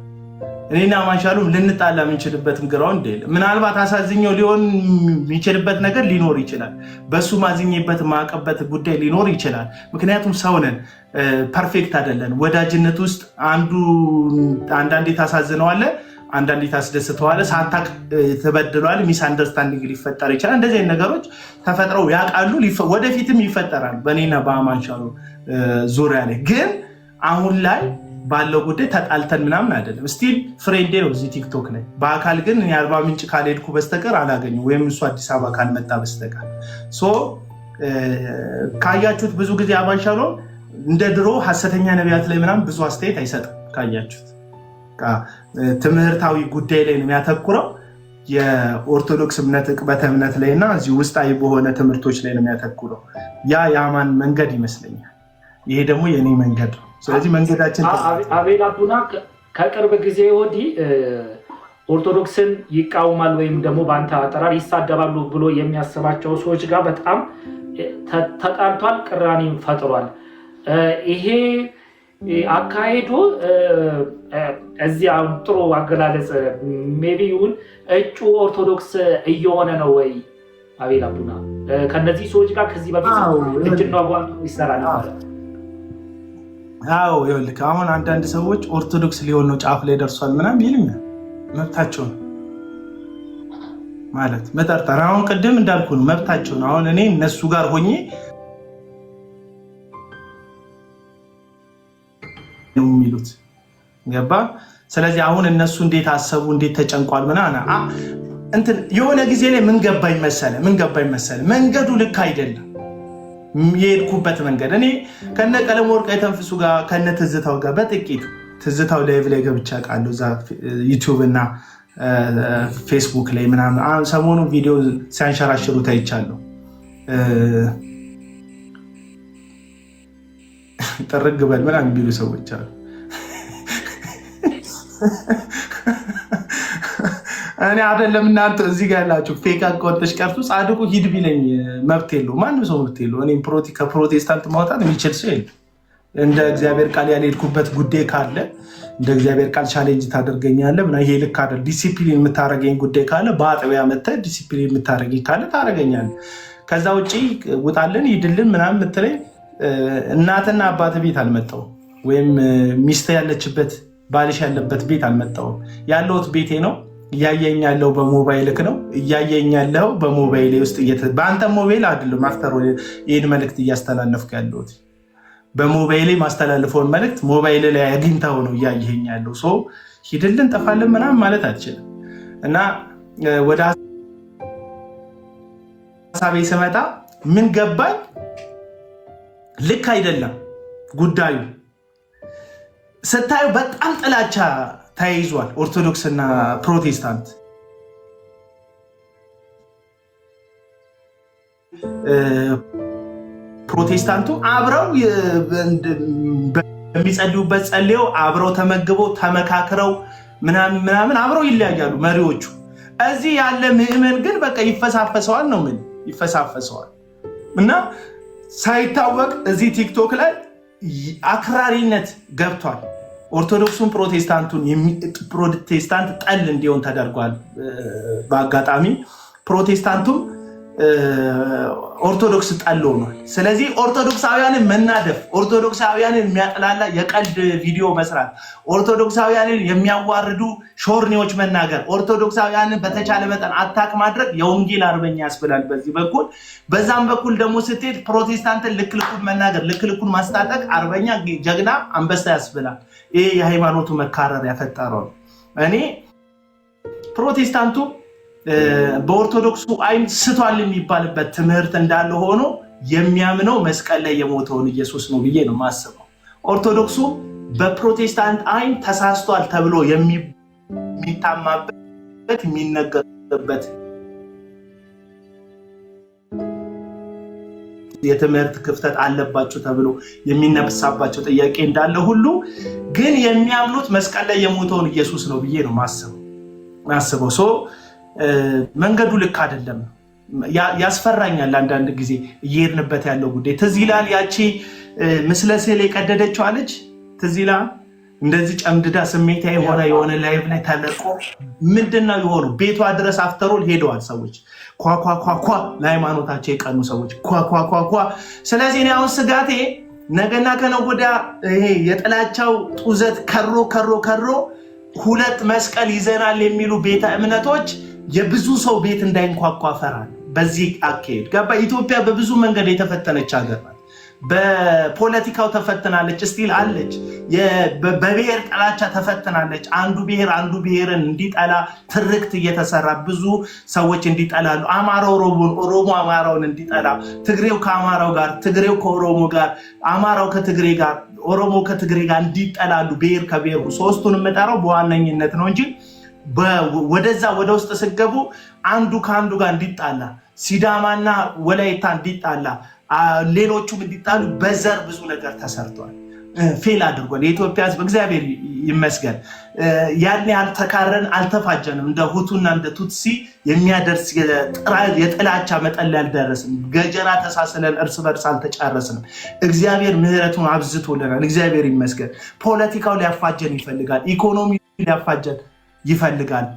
እኔና አማን ሻሎም ልንጣላ የምንችልበትም ግራውንድ የለም። ምናልባት አሳዝኘው ሊሆን የሚችልበት ነገር ሊኖር ይችላል። በሱ ማዝኘበት ማቀበት ጉዳይ ሊኖር ይችላል። ምክንያቱም ሰው ነን፣ ፐርፌክት አይደለን። ወዳጅነት ውስጥ አንዳንዴ ታሳዝነዋለህ፣ አንዳንዴ ታስደስተዋለህ፣ ሳታቅ ትበድለዋለህ፣ ሚስ አንደርስታንዲንግ ሊፈጠር ይችላል። እንደዚህ አይነት ነገሮች ተፈጥረው ያውቃሉ፣ ወደፊትም ይፈጠራል በእኔና በአማን ሻሎም ዙሪያ ላይ። ግን አሁን ላይ ባለው ጉዳይ ተጣልተን ምናምን አይደለም። ስቲል ፍሬንዴ ነው እዚህ ቲክቶክ ላይ። በአካል ግን የአርባ ምንጭ ካልሄድኩ በስተቀር አላገኘም፣ ወይም እሱ አዲስ አበባ ካልመጣ በስተቀር። ካያችሁት ብዙ ጊዜ አማን ሻሎም እንደ ድሮ ሐሰተኛ ነቢያት ላይ ምናምን ብዙ አስተያየት አይሰጥም። ካያችሁት ትምህርታዊ ጉዳይ ላይ ነው የሚያተኩረው። የኦርቶዶክስ እምነት ዕቅበተ እምነት ላይ እና እዚህ ውስጣዊ በሆነ ትምህርቶች ላይ ነው የሚያተኩረው። ያ የአማን መንገድ ይመስለኛል። ይሄ ደግሞ የኔ መንገድ ነው። ስለዚህ መንገዳችን አቤል አቡና ከቅርብ ጊዜ ወዲህ ኦርቶዶክስን ይቃውማል ወይም ደግሞ በአንተ አጠራር ይሳደባሉ ብሎ የሚያስባቸው ሰዎች ጋር በጣም ተጣልቷል፣ ቅራኔም ፈጥሯል። ይሄ አካሄዱ እዚህ አሁን ጥሩ አገላለጽ ሜቢ ይሁን እጩ ኦርቶዶክስ እየሆነ ነው ወይ? አቤል አቡና ከነዚህ ሰዎች ጋር ከዚህ በፊት እጅና ጓን ይሰራል ማለት ነው። አዎ ይኸውልህ፣ አሁን አንዳንድ ሰዎች ኦርቶዶክስ ሊሆን ነው ጫፍ ላይ ደርሷል ምናምን ይሉኛል። መብታቸው ነው ማለት መጠርጠር። አሁን ቅድም እንዳልኩ ነው መብታቸው ነው። አሁን እኔ እነሱ ጋር ሆኜ ነው የሚሉት ገባ። ስለዚህ አሁን እነሱ እንዴት አሰቡ፣ እንዴት ተጨንቋል ምናምን እንትን የሆነ ጊዜ ላይ ምን ገባኝ መሰለ መንገዱ ልክ አይደለም። የሄድኩበት መንገድ እኔ ከነ ቀለም ወርቅ የተንፍሱ ጋር ከነ ትዝታው ጋር በጥቂቱ ትዝታው ላይቭ ላይ ገብቻ ቃለሁ እዛ ዩቲዩብ እና ፌስቡክ ላይ ምናምን ሰሞኑን ቪዲዮ ሲያንሸራሽሩ ታይቻለሁ። ጥርግ በል ምናምን የሚሉ ሰዎች አሉ። እኔ አይደለም እናንተ እዚህ ጋር ያላችሁ ፌክ አካውንቶች ቀርቱ ጻድቁ ሂድ ቢለኝ መብት የለው፣ ማንም ሰው መብት የለው። እኔ ከፕሮቴስታንት ማውጣት የሚችል ሰው የለም። እንደ እግዚአብሔር ቃል ያልሄድኩበት ጉዳይ ካለ እንደ እግዚአብሔር ቃል ቻሌንጅ ታደርገኛለህ ምናምን፣ ይሄ ልክ አይደል። ዲሲፕሊን የምታደርገኝ ጉዳይ ካለ በአጥቢያ መተህ ዲሲፕሊን የምታደርገኝ ካለ ታደርገኛለህ። ከዛ ውጭ ውጣልን ሂድልን ምናምን የምትለኝ እናትና አባት ቤት አልመጣሁም፣ ወይም ሚስት ያለችበት ባልሽ ያለበት ቤት አልመጣሁም። ያለሁት ቤቴ ነው። እያየኝ ያለው በሞባይልክ ነው። እያየኝ ያለው በሞባይል ውስጥ በአንተ ሞባይል አይደለም። አፍተር ይህን መልእክት እያስተላለፍኩ ያለሁት በሞባይል ማስተላለፈውን መልእክት ሞባይል ላይ አግኝተው ነው እያየኝ ያለው። ሰው ሂድልን ጠፋልን ምናምን ማለት አትችልም። እና ወደ ሀሳቤ ስመጣ ምን ገባኝ፣ ልክ አይደለም ጉዳዩ። ስታዩ በጣም ጥላቻ ተያይዟል። ኦርቶዶክስ እና ፕሮቴስታንት ፕሮቴስታንቱ አብረው በሚጸልዩበት ጸልየው አብረው ተመግበው ተመካክረው ምናምን አብረው ይለያያሉ መሪዎቹ። እዚህ ያለ ምዕመን ግን በቃ ይፈሳፈሰዋል ነው ምን ይፈሳፈሰዋል። እና ሳይታወቅ እዚህ ቲክቶክ ላይ አክራሪነት ገብቷል። ኦርቶዶክሱን ፕሮቴስታንት ጠል እንዲሆን ተደርጓል። በአጋጣሚ ፕሮቴስታንቱም ኦርቶዶክስ ጠል ሆኗል። ስለዚህ ኦርቶዶክሳውያንን መናደፍ፣ ኦርቶዶክሳውያንን የሚያጠላላ የቀልድ ቪዲዮ መስራት፣ ኦርቶዶክሳውያንን የሚያዋርዱ ሾርኔዎች መናገር፣ ኦርቶዶክሳውያንን በተቻለ መጠን አታክ ማድረግ የወንጌል አርበኛ ያስብላል በዚህ በኩል። በዛም በኩል ደግሞ ስትሄድ ፕሮቴስታንትን ልክልኩን መናገር፣ ልክልኩን ማስታጠቅ አርበኛ፣ ጀግና፣ አንበሳ ያስብላል። ይሄ የሃይማኖቱ መካረር ያፈጠረው ነው። እኔ ፕሮቴስታንቱ በኦርቶዶክሱ አይን ስቷል የሚባልበት ትምህርት እንዳለ ሆኖ የሚያምነው መስቀል ላይ የሞተውን ኢየሱስ ነው ብዬ ነው የማስበው። ኦርቶዶክሱ በፕሮቴስታንት አይን ተሳስቷል ተብሎ የሚታማበት የሚነገርበት የትምህርት ክፍተት አለባቸው ተብሎ የሚነብሳባቸው ጥያቄ እንዳለ ሁሉ ግን የሚያምኑት መስቀል ላይ የሞተውን ኢየሱስ ነው ብዬ ነው ማስበው። መንገዱ ልክ አይደለም፣ ያስፈራኛል። አንዳንድ ጊዜ እየሄድንበት ያለው ጉዳይ ትዝ ይላል። ያቺ ምስለ ስዕል የቀደደችው አለች ትዝ ይላል። እንደዚህ ጨምድዳ ስሜታዊ የሆነ ላይቭ ላይ ተለቆ ምንድነው የሆኑ ቤቷ ድረስ አፍተሮል ሄደዋል ሰዎች ኳኳኳኳ ለሃይማኖታቸው የቀኑ ሰዎች ኳኳኳኳ። ስለዚህ እኔ አሁን ስጋቴ ነገና ከነገ ወዲያ ይሄ የጥላቻው ጡዘት ከሮ ሁለት መስቀል ይዘናል የሚሉ ቤተ እምነቶች የብዙ ሰው ቤት እንዳይንኳኳ ፈራል። በዚህ አካሄድ ገባ። ኢትዮጵያ በብዙ መንገድ የተፈተነች ሀገር ናት። በፖለቲካው ተፈትናለች፣ ስቲል አለች። በብሔር ጥላቻ ተፈትናለች። አንዱ ብሔርን እንዲጠላ ትርክት እየተሰራ ብዙ ሰዎች እንዲጠላሉ፣ አማራው ኦሮሞ አማራውን እንዲጠላ፣ ትግሬው ከአማራው ጋር፣ ትግሬው ከኦሮሞ ጋር፣ አማራው ከትግሬ ጋር፣ ኦሮሞ ከትግሬ ጋር እንዲጠላሉ፣ ብሔር ከብሔሩ ሶስቱን የምጠራው በዋነኝነት ነው እንጂ ወደዛ ወደ ውስጥ ስገቡ አንዱ ከአንዱ ጋር እንዲጣላ፣ ሲዳማና ወላይታ እንዲጣላ፣ ሌሎቹም እንዲጣሉ በዘር ብዙ ነገር ተሰርቷል። ፌል አድርጓል። የኢትዮጵያ ሕዝብ እግዚአብሔር ይመስገን ያን ያልተካረን አልተፋጀንም። እንደ ሁቱና እንደ ቱትሲ የሚያደርስ የጥላቻ መጠን ላይ አልደረስንም። ገጀራ ተሳስለን እርስ በርስ አልተጫረስንም። እግዚአብሔር ምሕረቱን አብዝቶልናል። እግዚአብሔር ይመስገን። ፖለቲካው ሊያፋጀን ይፈልጋል። ኢኮኖሚ ሊያፋጀን ይፈልጋል።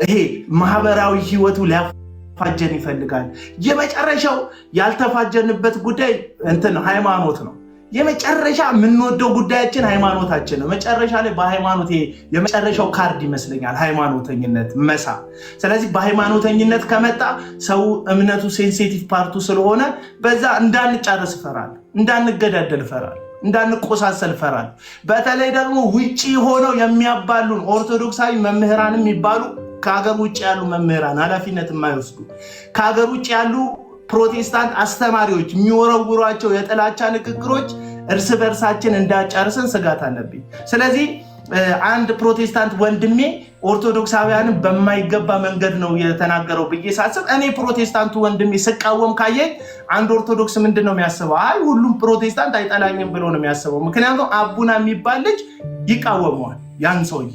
ይሄ ማህበራዊ ህይወቱ ሊያፋጀን ይፈልጋል። የመጨረሻው ያልተፋጀንበት ጉዳይ ሃይማኖት ነው። የመጨረሻ የምንወደው ጉዳያችን ሃይማኖታችን ነው። መጨረሻ ላይ በሃይማኖት የመጨረሻው ካርድ ይመስለኛል ሃይማኖተኝነት መሳ። ስለዚህ በሃይማኖተኝነት ከመጣ ሰው እምነቱ ሴንሲቲቭ ፓርቱ ስለሆነ በዛ እንዳንጫረስ እፈራለሁ፣ እንዳንገዳደል እፈራለሁ፣ እንዳንቆሳሰል ፈራል። በተለይ ደግሞ ውጪ ሆነው የሚያባሉን ኦርቶዶክሳዊ መምህራን የሚባሉ ከሀገር ውጭ ያሉ መምህራን ኃላፊነት የማይወስዱ ከሀገር ውጭ ያሉ ፕሮቴስታንት አስተማሪዎች የሚወረውሯቸው የጥላቻ ንግግሮች እርስ በርሳችን እንዳጨርስን ስጋት አለብኝ። ስለዚህ አንድ ፕሮቴስታንት ወንድሜ ኦርቶዶክሳውያንን በማይገባ መንገድ ነው የተናገረው ብዬ ሳስብ እኔ ፕሮቴስታንቱ ወንድሜ ስቃወም ካየኝ አንድ ኦርቶዶክስ ምንድን ነው የሚያስበው? አይ ሁሉም ፕሮቴስታንት አይጠላኝም ብሎ ነው የሚያስበው። ምክንያቱም አቡና የሚባል ልጅ ይቃወመዋል ያን ሰውዬ።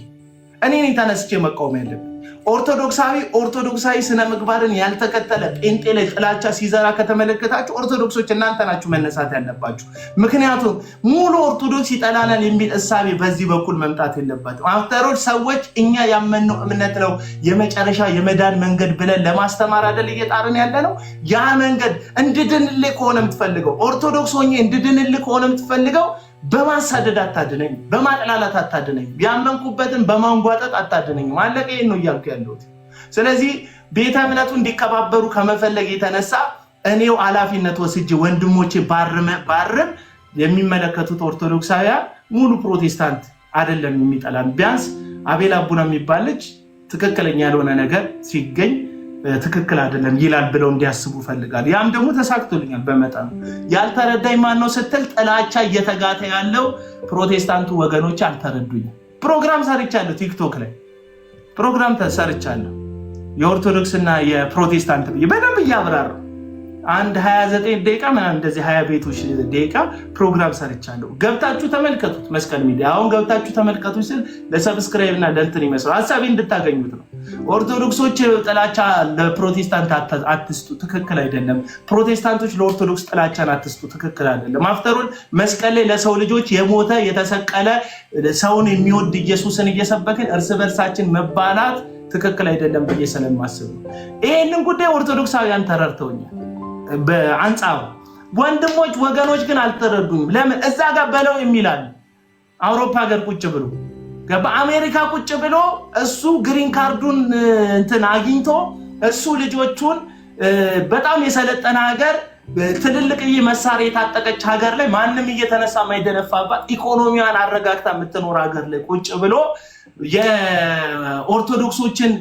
እኔ ተነስቼ መቃወም ያለብኝ ኦርቶዶክሳዊ ስነ ምግባርን ያልተከተለ ጴንጤ ላይ ጥላቻ ሲዘራ ከተመለከታችሁ ኦርቶዶክሶች እናንተ ናችሁ መነሳት ያለባችሁ። ምክንያቱም ሙሉ ኦርቶዶክስ ይጠላናል የሚል እሳቤ በዚህ በኩል መምጣት የለባትም። አፍተሮች ሰዎች እኛ ያመንነው እምነት ነው የመጨረሻ የመዳን መንገድ ብለን ለማስተማር አይደል እየጣርን ያለ ነው። ያ መንገድ እንድድንልህ ከሆነ የምትፈልገው ኦርቶዶክስ ሆኜ እንድድንልህ ከሆነ የምትፈልገው በማሳደድ አታድነኝ፣ በማጥላላት አታድነኝ፣ ያመንኩበትን በማንጓጠጥ አታድነኝ። ማለቀ ይሄን ነው እያልኩ ያለሁት። ስለዚህ ቤተ እምነቱ እንዲከባበሩ ከመፈለግ የተነሳ እኔው ኃላፊነት ወስጄ ወንድሞቼ ባርም የሚመለከቱት ኦርቶዶክሳውያን ሙሉ ፕሮቴስታንት አይደለም የሚጠላን። ቢያንስ አቤል አቡና የሚባል ልጅ ትክክለኛ ያልሆነ ነገር ሲገኝ ትክክል አይደለም ይላል ብለው እንዲያስቡ ፈልጋል። ያም ደግሞ ተሳክቶልኛል በመጠኑ። ያልተረዳኝ ማን ነው ስትል ጥላቻ እየተጋተ ያለው ፕሮቴስታንቱ ወገኖች አልተረዱኝም። ፕሮግራም ሰርቻለሁ፣ ቲክቶክ ላይ ፕሮግራም ሰርቻለሁ። የኦርቶዶክስና የፕሮቴስታንት በደንብ እያብራራሁ አንድ 29 ደቂቃ ምናምን እንደዚህ 20 ቤቶች ደቂቃ ፕሮግራም ሰርቻለሁ። ገብታችሁ ተመልከቱት። መስቀል ሚዲያ አሁን ገብታችሁ ተመልከቱት ስል ለሰብስክራይብ እና ለእንትን ይመስላል ሀሳቤ እንድታገኙት ነው። ኦርቶዶክሶች ጥላቻ ለፕሮቴስታንት አትስጡ፣ ትክክል አይደለም። ፕሮቴስታንቶች ለኦርቶዶክስ ጥላቻን አትስጡ፣ ትክክል አይደለም። አፍተሩን መስቀል ላይ ለሰው ልጆች የሞተ የተሰቀለ ሰውን የሚወድ ኢየሱስን እየሰበክን እርስ በርሳችን መባላት ትክክል አይደለም ብዬ ስለማስብ ነው። ይህንን ጉዳይ ኦርቶዶክሳውያን ተረድተውኛል። በአንጻሩ ወንድሞች ወገኖች ግን አልተረዱኝም። ለምን እዛ ጋር በለው የሚላል አውሮፓ ሀገር ቁጭ ብሎ በአሜሪካ ቁጭ ብሎ እሱ ግሪን ካርዱን እንትን አግኝቶ እሱ ልጆቹን በጣም የሰለጠነ ሀገር ትልልቅዬ መሳሪያ የታጠቀች ሀገር ላይ ማንም እየተነሳ ማይደነፋባት ኢኮኖሚዋን አረጋግታ የምትኖር ሀገር ላይ ቁጭ ብሎ የኦርቶዶክሶችን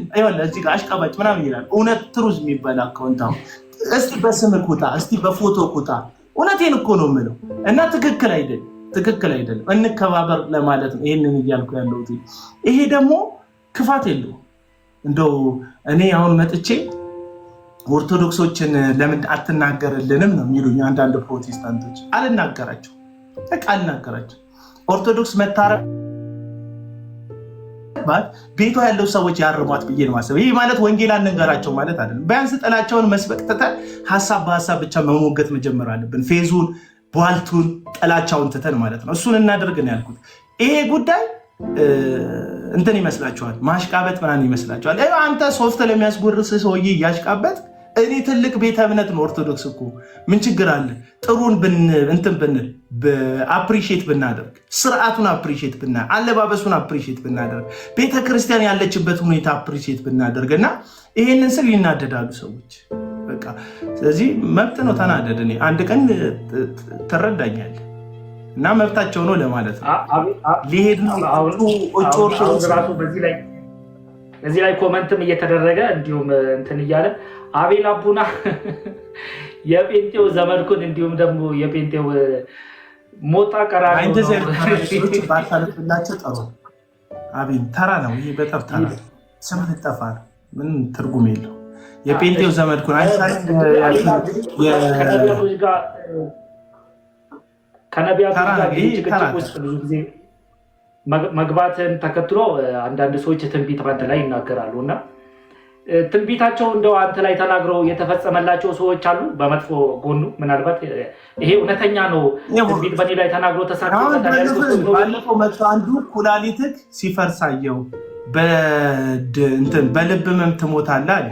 እዚህ ጋር አሽቃባጭ ምናምን ይላል። እውነት ትሩዝ የሚባል አካውንት አሁን እስቲ በስምህ ቁጣ፣ እስቲ በፎቶ ቁጣ። እውነቴን እኮ ነው የምለው እና ትክክል አይደለም። እንከባበር ለማለት ነው ይህንን እያልኩ ያለሁት። ይሄ ደግሞ ክፋት የለውም። እንደው እኔ አሁን መጥቼ ኦርቶዶክሶችን ለምን አትናገርልንም ነው የሚሉኝ አንዳንድ ፕሮቴስታንቶች። አልናገራቸው። ኦርቶዶክስ መታረቅ ቤቷ ያለው ሰዎች ያርሟት ብዬ ነው ማሰብ። ይህ ማለት ወንጌል አንንገራቸው ማለት አይደለም። ቢያንስ ጥላቸውን መስበክ ትተን ሀሳብ በሀሳብ ብቻ መሞገት መጀመር አለብን። ፌዙን፣ ቧልቱን፣ ጥላቻውን ትተን ማለት ነው። እሱን እናደርግ ነው ያልኩት። ይሄ ጉዳይ እንትን ይመስላችኋል? ማሽቃበጥ ምናምን ይመስላችኋል? አንተ ሶፍት ለሚያስጎርስ ሰውዬ እያሽቃበጥ እኔ ትልቅ ቤተ እምነት ነው ኦርቶዶክስ እኮ ምን ችግር አለ? ጥሩን እንትን ብንል አፕሪሼት ብናደርግ፣ ስርዓቱን አፕሪሼት ብናደርግ፣ አለባበሱን አፕሪሼት ብናደርግ፣ ቤተክርስቲያን ያለችበት ሁኔታ አፕሪሼት ብናደርግ እና ይሄንን ስል ይናደዳሉ ሰዎች። በቃ ስለዚህ መብት ነው፣ ተናደድ። እኔ አንድ ቀን ትረዳኛለህ እና መብታቸው ነው ለማለት ነው። ሊሄድ ነው በዚህ ላይ ኮመንትም እየተደረገ እንዲሁም እንትን እያለ አቤል አቡና የጴንጤው ዘመድኩን እንዲሁም ደግሞ የጴንጤው ሞጣ ቀራኒ ባታለፍላቸው ጠሩ። አቤል ተራ ነው ይሄ፣ በጣም ተራ ስም ልጠፋ ምን ትርጉም የለው። የጴንጤው ዘመድኩን ከነቢያቶች ጋር ጭቅጭቅ ውስጥ ብዙ ጊዜ መግባትን ተከትሎ አንዳንድ ሰዎች ትንቢት በአንተ ላይ ይናገራሉ እና ትንቢታቸው እንደው አንተ ላይ ተናግረው የተፈጸመላቸው ሰዎች አሉ። በመጥፎ ጎኑ ምናልባት ይሄ እውነተኛ ነው ትንቢት በእኔ ላይ ተናግሮ ተሳክቶለታል። ባለፈው መጥቶ አንዱ ኩላሊትህ ሲፈርሳየው በልብ ህመም ትሞታለህ አለ።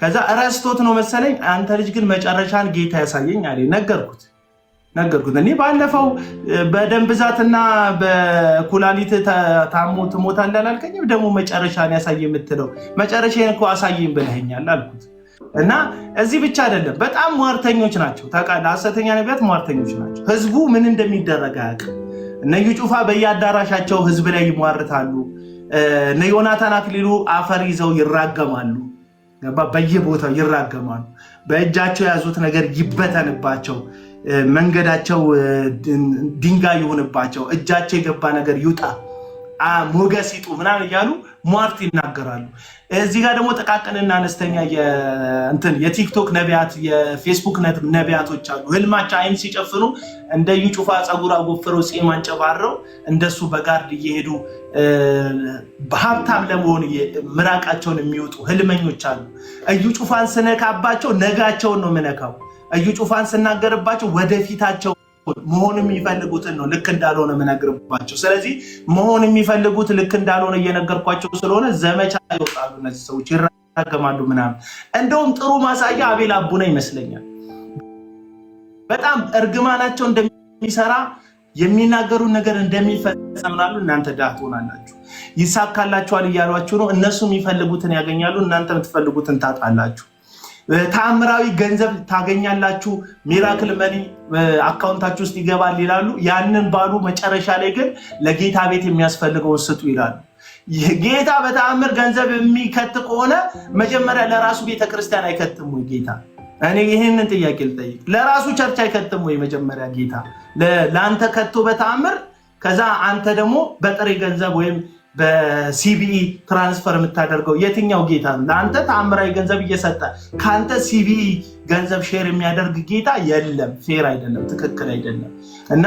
ከዛ እረስቶት ነው መሰለኝ አንተ ልጅ ግን መጨረሻን ጌታ ያሳየኝ አለ። ነገርኩት። እኔ ባለፈው በደም ብዛትና በኩላሊት ታሞ ትሞታለህ አላልከኝም? ደግሞ መጨረሻን ያሳይ የምትለው መጨረሻን እኮ አሳየኝ ብለኸኛል አልኩት። እና እዚህ ብቻ አይደለም፣ በጣም ሟርተኞች ናቸው ታውቃለህ። ሐሰተኛ ነቢያት ሟርተኞች ናቸው። ህዝቡ ምን እንደሚደረግ አያውቅም። እነ እዩ ጩፋ በየአዳራሻቸው ህዝብ ላይ ይሟርታሉ። እነ ዮናታን አክሊሉ አፈር ይዘው ይራገማሉ። በየቦታው ይራገማሉ። በእጃቸው የያዙት ነገር ይበተንባቸው፣ መንገዳቸው ድንጋይ ይሆንባቸው፣ እጃቸው የገባ ነገር ይውጣ፣ ሞገስ ይጡ ምናምን እያሉ ሟርት ይናገራሉ። እዚህ ጋር ደግሞ ጥቃቅንና አነስተኛ የቲክቶክ ነቢያት፣ የፌስቡክ ነቢያቶች አሉ። ህልማቸው አይን ሲጨፍኑ እንደ እዩ ጩፋ ፀጉር አጎፍረው ፂም አንጨባረው እንደሱ በጋርድ እየሄዱ በሀብታም ለመሆን ምራቃቸውን የሚወጡ ህልመኞች አሉ። እዩ ጩፋን ስነካባቸው ነጋቸውን ነው ምነካው። እዩ ጩፋን ስናገርባቸው ወደፊታቸው መሆን የሚፈልጉትን ነው ልክ እንዳልሆነ ምነግርባቸው። ስለዚህ መሆን የሚፈልጉት ልክ እንዳልሆነ እየነገርኳቸው ስለሆነ ዘመቻ ይወጣሉ። እነዚህ ሰዎች ይራገማሉ ምናምን። እንደውም ጥሩ ማሳያ አቤል አቡና ይመስለኛል። በጣም እርግማናቸው እንደሚሰራ የሚናገሩ ነገር እንደሚፈጸምናሉ። እናንተ ዳህ ትሆናላችሁ፣ ይሳካላችኋል እያሏችሁ ነው። እነሱ የሚፈልጉትን ያገኛሉ፣ እናንተ የምትፈልጉትን ታጣላችሁ። ተአምራዊ ገንዘብ ታገኛላችሁ፣ ሚራክል መኒ አካውንታችሁ ውስጥ ይገባል ይላሉ። ያንን ባሉ መጨረሻ ላይ ግን ለጌታ ቤት የሚያስፈልገውን ስጡ ይላሉ። ጌታ በተአምር ገንዘብ የሚከት ከሆነ መጀመሪያ ለራሱ ቤተክርስቲያን አይከትም ወይ ጌታ? እኔ ይህንን ጥያቄ ልጠይቅ። ለራሱ ቸርች አይከትም ወይ? መጀመሪያ ጌታ ለአንተ ከቶ በተአምር፣ ከዛ አንተ ደግሞ በጥሬ ገንዘብ ወይም በሲቢኢ ትራንስፈር የምታደርገው የትኛው ጌታ ነው? ለአንተ ተአምራዊ ገንዘብ እየሰጠ ከአንተ ሲቢኢ ገንዘብ ሼር የሚያደርግ ጌታ የለም። ፌር አይደለም፣ ትክክል አይደለም። እና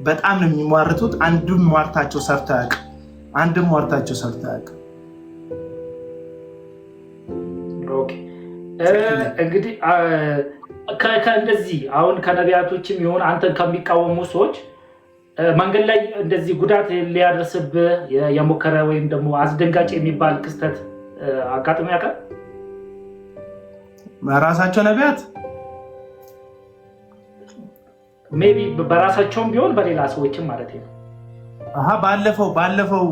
በጣም ነው የሚሟርቱት። አንድም ሟርታቸው ሰርቶ አያውቅም። እንግዲህ እንደዚህ አሁን ከነቢያቶችም ይሁን አንተን ከሚቃወሙ ሰዎች መንገድ ላይ እንደዚህ ጉዳት ሊያደርስብህ የሞከረ ወይም ደግሞ አስደንጋጭ የሚባል ክስተት አጋጥሞ ያውቃል? በራሳቸው ነቢያት ሜይ ቢ በራሳቸውም ቢሆን በሌላ ሰዎችም ማለት ነው። ባለፈው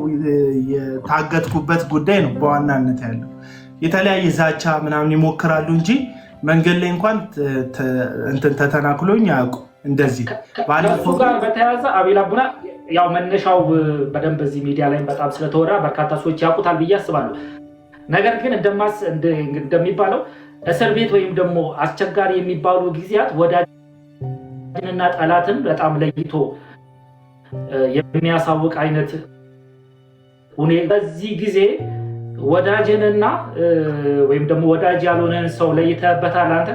የታገትኩበት ጉዳይ ነው በዋናነት ያለው። የተለያየ ዛቻ ምናምን ይሞክራሉ እንጂ መንገድ ላይ እንኳን እንትን ተተናክሎኝ አያውቁም። እንደዚህ ከሱ ጋር በተያያዘ አቤል አቡና ያው መነሻው በደንብ በዚህ ሚዲያ ላይ በጣም ስለተወራ በርካታ ሰዎች ያውቁታል ብዬ አስባለሁ። ነገር ግን እንደሚባለው እስር ቤት ወይም ደግሞ አስቸጋሪ የሚባሉ ጊዜያት ወዳጅንና ጠላትን በጣም ለይቶ የሚያሳውቅ አይነት በዚህ ጊዜ ወዳጅንና ወይም ደግሞ ወዳጅ ያልሆነን ሰው ለይተህበታል አንተ?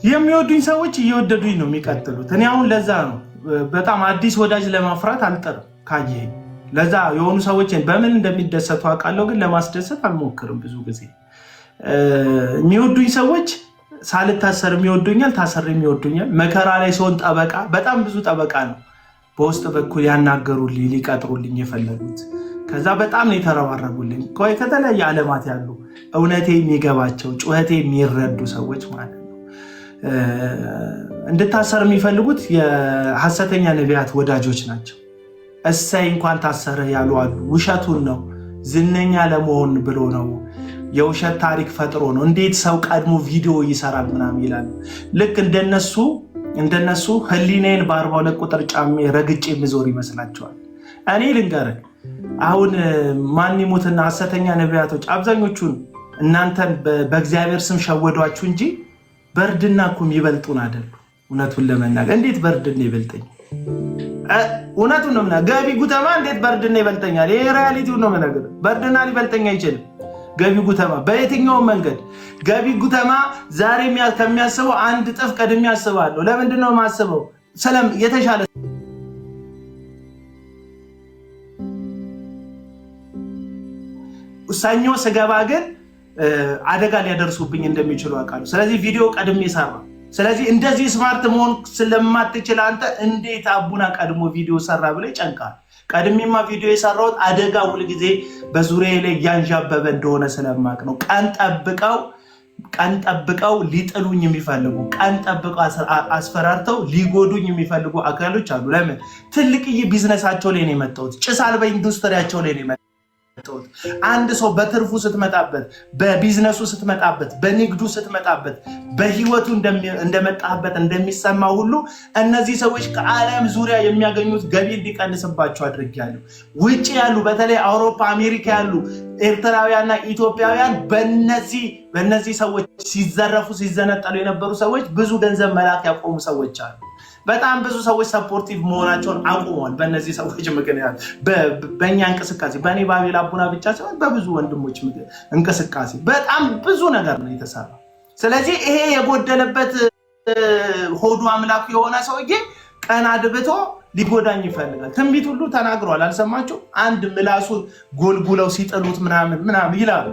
የሚወዱኝ ሰዎች እየወደዱኝ ነው የሚቀጥሉት። እኔ አሁን ለዛ ነው በጣም አዲስ ወዳጅ ለማፍራት አልጥርም። ካየኸኝ ለዛ የሆኑ ሰዎች በምን እንደሚደሰቱ አውቃለሁ፣ ግን ለማስደሰት አልሞክርም። ብዙ ጊዜ የሚወዱኝ ሰዎች ሳልታሰርም ይወዱኛል፣ ታሰርም ይወዱኛል። መከራ ላይ ሰውን ጠበቃ በጣም ብዙ ጠበቃ ነው በውስጥ በኩል ያናገሩልኝ ሊቀጥሩልኝ የፈለጉት። ከዛ በጣም ነው የተረባረቡልኝ ከተለያየ ዓለማት ያሉ እውነቴ የሚገባቸው ጩኸቴ የሚረዱ ሰዎች ማለት ነው። እንድታሰር የሚፈልጉት የሐሰተኛ ነቢያት ወዳጆች ናቸው። እሰይ እንኳን ታሰረ ያሉ አሉ። ውሸቱን ነው ዝነኛ ለመሆን ብሎ ነው የውሸት ታሪክ ፈጥሮ ነው። እንዴት ሰው ቀድሞ ቪዲዮ ይሰራል ምናምን ይላሉ። ልክ እንደነሱ ህሊናዬን በ42 ቁጥር ጫሜ ረግጬ የምዞር ይመስላቸዋል። እኔ ልንገርህ አሁን ማን ይሙትና ሐሰተኛ ነቢያቶች አብዛኞቹን እናንተን በእግዚአብሔር ስም ሸወዷችሁ እንጂ በርድና እኮ የሚበልጡን አይደሉ። እውነቱን ለመናገር እንዴት በርድና ይበልጠኝ? እውነቱን ነው ምናገር። ገቢ ጉተማ እንዴት በርድና ይበልጠኛል? ይሄ ሪያሊቲውን ነው ምናገር። በርድና ሊበልጠኝ አይችልም። ገቢ ጉተማ በየትኛውም መንገድ ገቢ ጉተማ ዛሬ ከሚያስበው አንድ ጥፍ ቀድሜ አስባለሁ። ለምንድን ነው የማስበው? የተሻለ ሰኞ ስገባ ግን አደጋ ሊያደርሱብኝ እንደሚችሉ አውቃለሁ። ስለዚህ ቪዲዮ ቀድሜ ሰራ። ስለዚህ እንደዚህ ስማርት መሆን ስለማትችል አንተ እንዴት አቡና ቀድሞ ቪዲዮ ሰራ ብለህ ጨንቃል። ቀድሜማ ቪዲዮ የሰራሁት አደጋ ሁልጊዜ በዙሪያዬ ላይ እያንዣበበ እንደሆነ ስለማቅ ነው። ቀን ጠብቀው ሊጥሉኝ የሚፈልጉ ቀን ጠብቀው አስፈራርተው ሊጎዱኝ የሚፈልጉ አካሎች አሉ። ለምን? ትልቅዬ ቢዝነሳቸው ላይ ነው የመጣሁት። ጭስ አልባ ኢንዱስትሪያቸው ላይ ነው የመጣሁት። አንድ ሰው በትርፉ ስትመጣበት፣ በቢዝነሱ ስትመጣበት፣ በንግዱ ስትመጣበት፣ በህይወቱ እንደመጣበት እንደሚሰማ ሁሉ እነዚህ ሰዎች ከዓለም ዙሪያ የሚያገኙት ገቢ እንዲቀንስባቸው አድርጌያለሁ። ውጭ ያሉ በተለይ አውሮፓ፣ አሜሪካ ያሉ ኤርትራውያንና ኢትዮጵያውያን በእነዚህ ሰዎች ሲዘረፉ ሲዘነጠሉ የነበሩ ሰዎች ብዙ ገንዘብ መላክ ያቆሙ ሰዎች አሉ። በጣም ብዙ ሰዎች ሰፖርቲቭ መሆናቸውን አቁመዋል። በእነዚህ ሰዎች ምክንያት በእኛ እንቅስቃሴ በእኔ በአቤል አቡና ብቻ ሳይሆን በብዙ ወንድሞች እንቅስቃሴ በጣም ብዙ ነገር ነው የተሰራ። ስለዚህ ይሄ የጎደለበት ሆዱ አምላክ የሆነ ሰውዬ ቀን አድብቶ ሊጎዳኝ ይፈልጋል። ትንቢት ሁሉ ተናግሯል። አልሰማችሁ? አንድ ምላሱን ጎልጉለው ሲጥሉት ምናምን ይላሉ።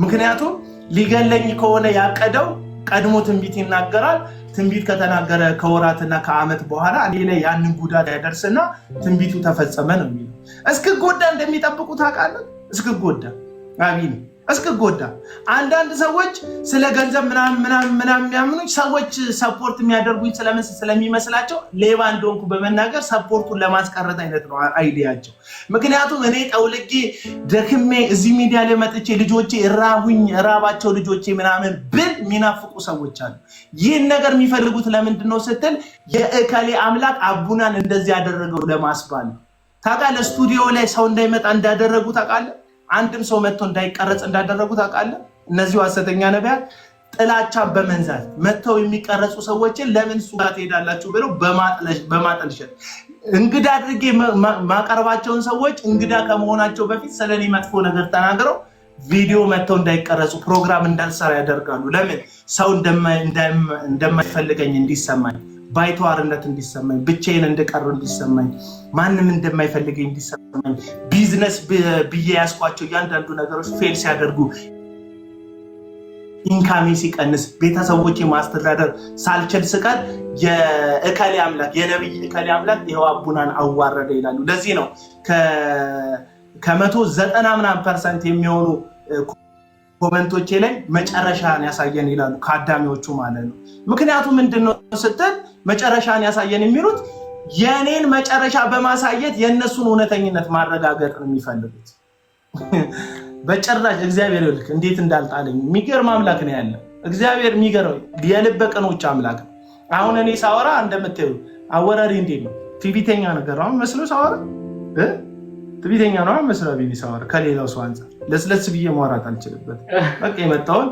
ምክንያቱም ሊገለኝ ከሆነ ያቀደው ቀድሞ ትንቢት ይናገራል። ትንቢት ከተናገረ ከወራትና ከዓመት በኋላ እኔ ላይ ያንን ጉዳት ያደርስና ትንቢቱ ተፈጸመ ነው የሚለው። እስክጎዳ እንደሚጠብቁ ታውቃለህ? እስክጎዳ አቢኒ እስክጎዳ። አንዳንድ ሰዎች ስለ ገንዘብ ምናምን የሚያምኑ ሰዎች ሰፖርት የሚያደርጉኝ ስለሚመስላቸው ሌባ እንደሆንኩ በመናገር ሰፖርቱን ለማስቀረት አይነት ነው አይዲያቸው። ምክንያቱም እኔ ጠውልጌ ደክሜ እዚህ ሚዲያ ላይ መጥቼ ልጆቼ እራባቸው ልጆቼ ምናምን ብል የሚናፍቁ ሰዎች አሉ። ይህን ነገር የሚፈልጉት ለምንድን ነው ስትል የእከሌ አምላክ አቡናን እንደዚህ ያደረገው ለማስባል ነው። ታውቃለህ? ስቱዲዮ ላይ ሰው እንዳይመጣ እንዳደረጉ ታውቃለህ? አንድም ሰው መጥቶ እንዳይቀረጽ እንዳደረጉ ታውቃለህ? እነዚሁ ሐሰተኛ ነቢያት ጥላቻ በመንዛት መጥተው የሚቀረጹ ሰዎችን ለምን እሱ ጋር ትሄዳላችሁ ብለው በማጠልሸት እንግዳ አድርጌ ማቀርባቸውን ሰዎች እንግዳ ከመሆናቸው በፊት ስለኔ መጥፎ ነገር ተናግረው ቪዲዮ መጥተው እንዳይቀረጹ ፕሮግራም እንዳልሰራ ያደርጋሉ። ለምን? ሰው እንደማይፈልገኝ እንዲሰማኝ፣ ባይተዋርነት እንዲሰማኝ፣ ብቻዬን እንደቀሩ እንዲሰማኝ፣ ማንም እንደማይፈልገኝ እንዲሰማኝ፣ ቢዝነስ ብዬ ያስኳቸው እያንዳንዱ ነገሮች ፌል ሲያደርጉ፣ ኢንካሜ ሲቀንስ፣ ቤተሰቦቼ ማስተዳደር ሳልችል ስቀር የእከሌ አምላክ የነብይ እከሌ አምላክ ይኸው አቡናን አዋረደ ይላሉ። ለዚህ ነው ከ190% የሚሆኑ ኮመንቶቼ ላይ መጨረሻን ያሳየን ይላሉ ከአዳሚዎቹ ማለት ነው። ምክንያቱም ምንድነው ስትል መጨረሻን ያሳየን የሚሉት የኔን መጨረሻ በማሳየት የነሱን እውነተኝነት ማረጋገጥ ነው የሚፈልጉት። በጭራሽ እግዚአብሔር ይልክ እንዴት እንዳልጣለኝ የሚገርም አምላክ ነው ያለ እግዚአብሔር የሚገርም የልበ ቅኖች አምላክ። አሁን እኔ ሳወራ እንደምታዩ አወራሪ እንዴት ነው? ትዕቢተኛ ነገር ነው መስሎ ሳወራ ትዕቢተኛ ነው መስሎ ቢኒ ሳወራ ከሌላው ሰው አንፃር ለስለስ ብዬ ማውራት አልችልበት። በቃ የመጣውን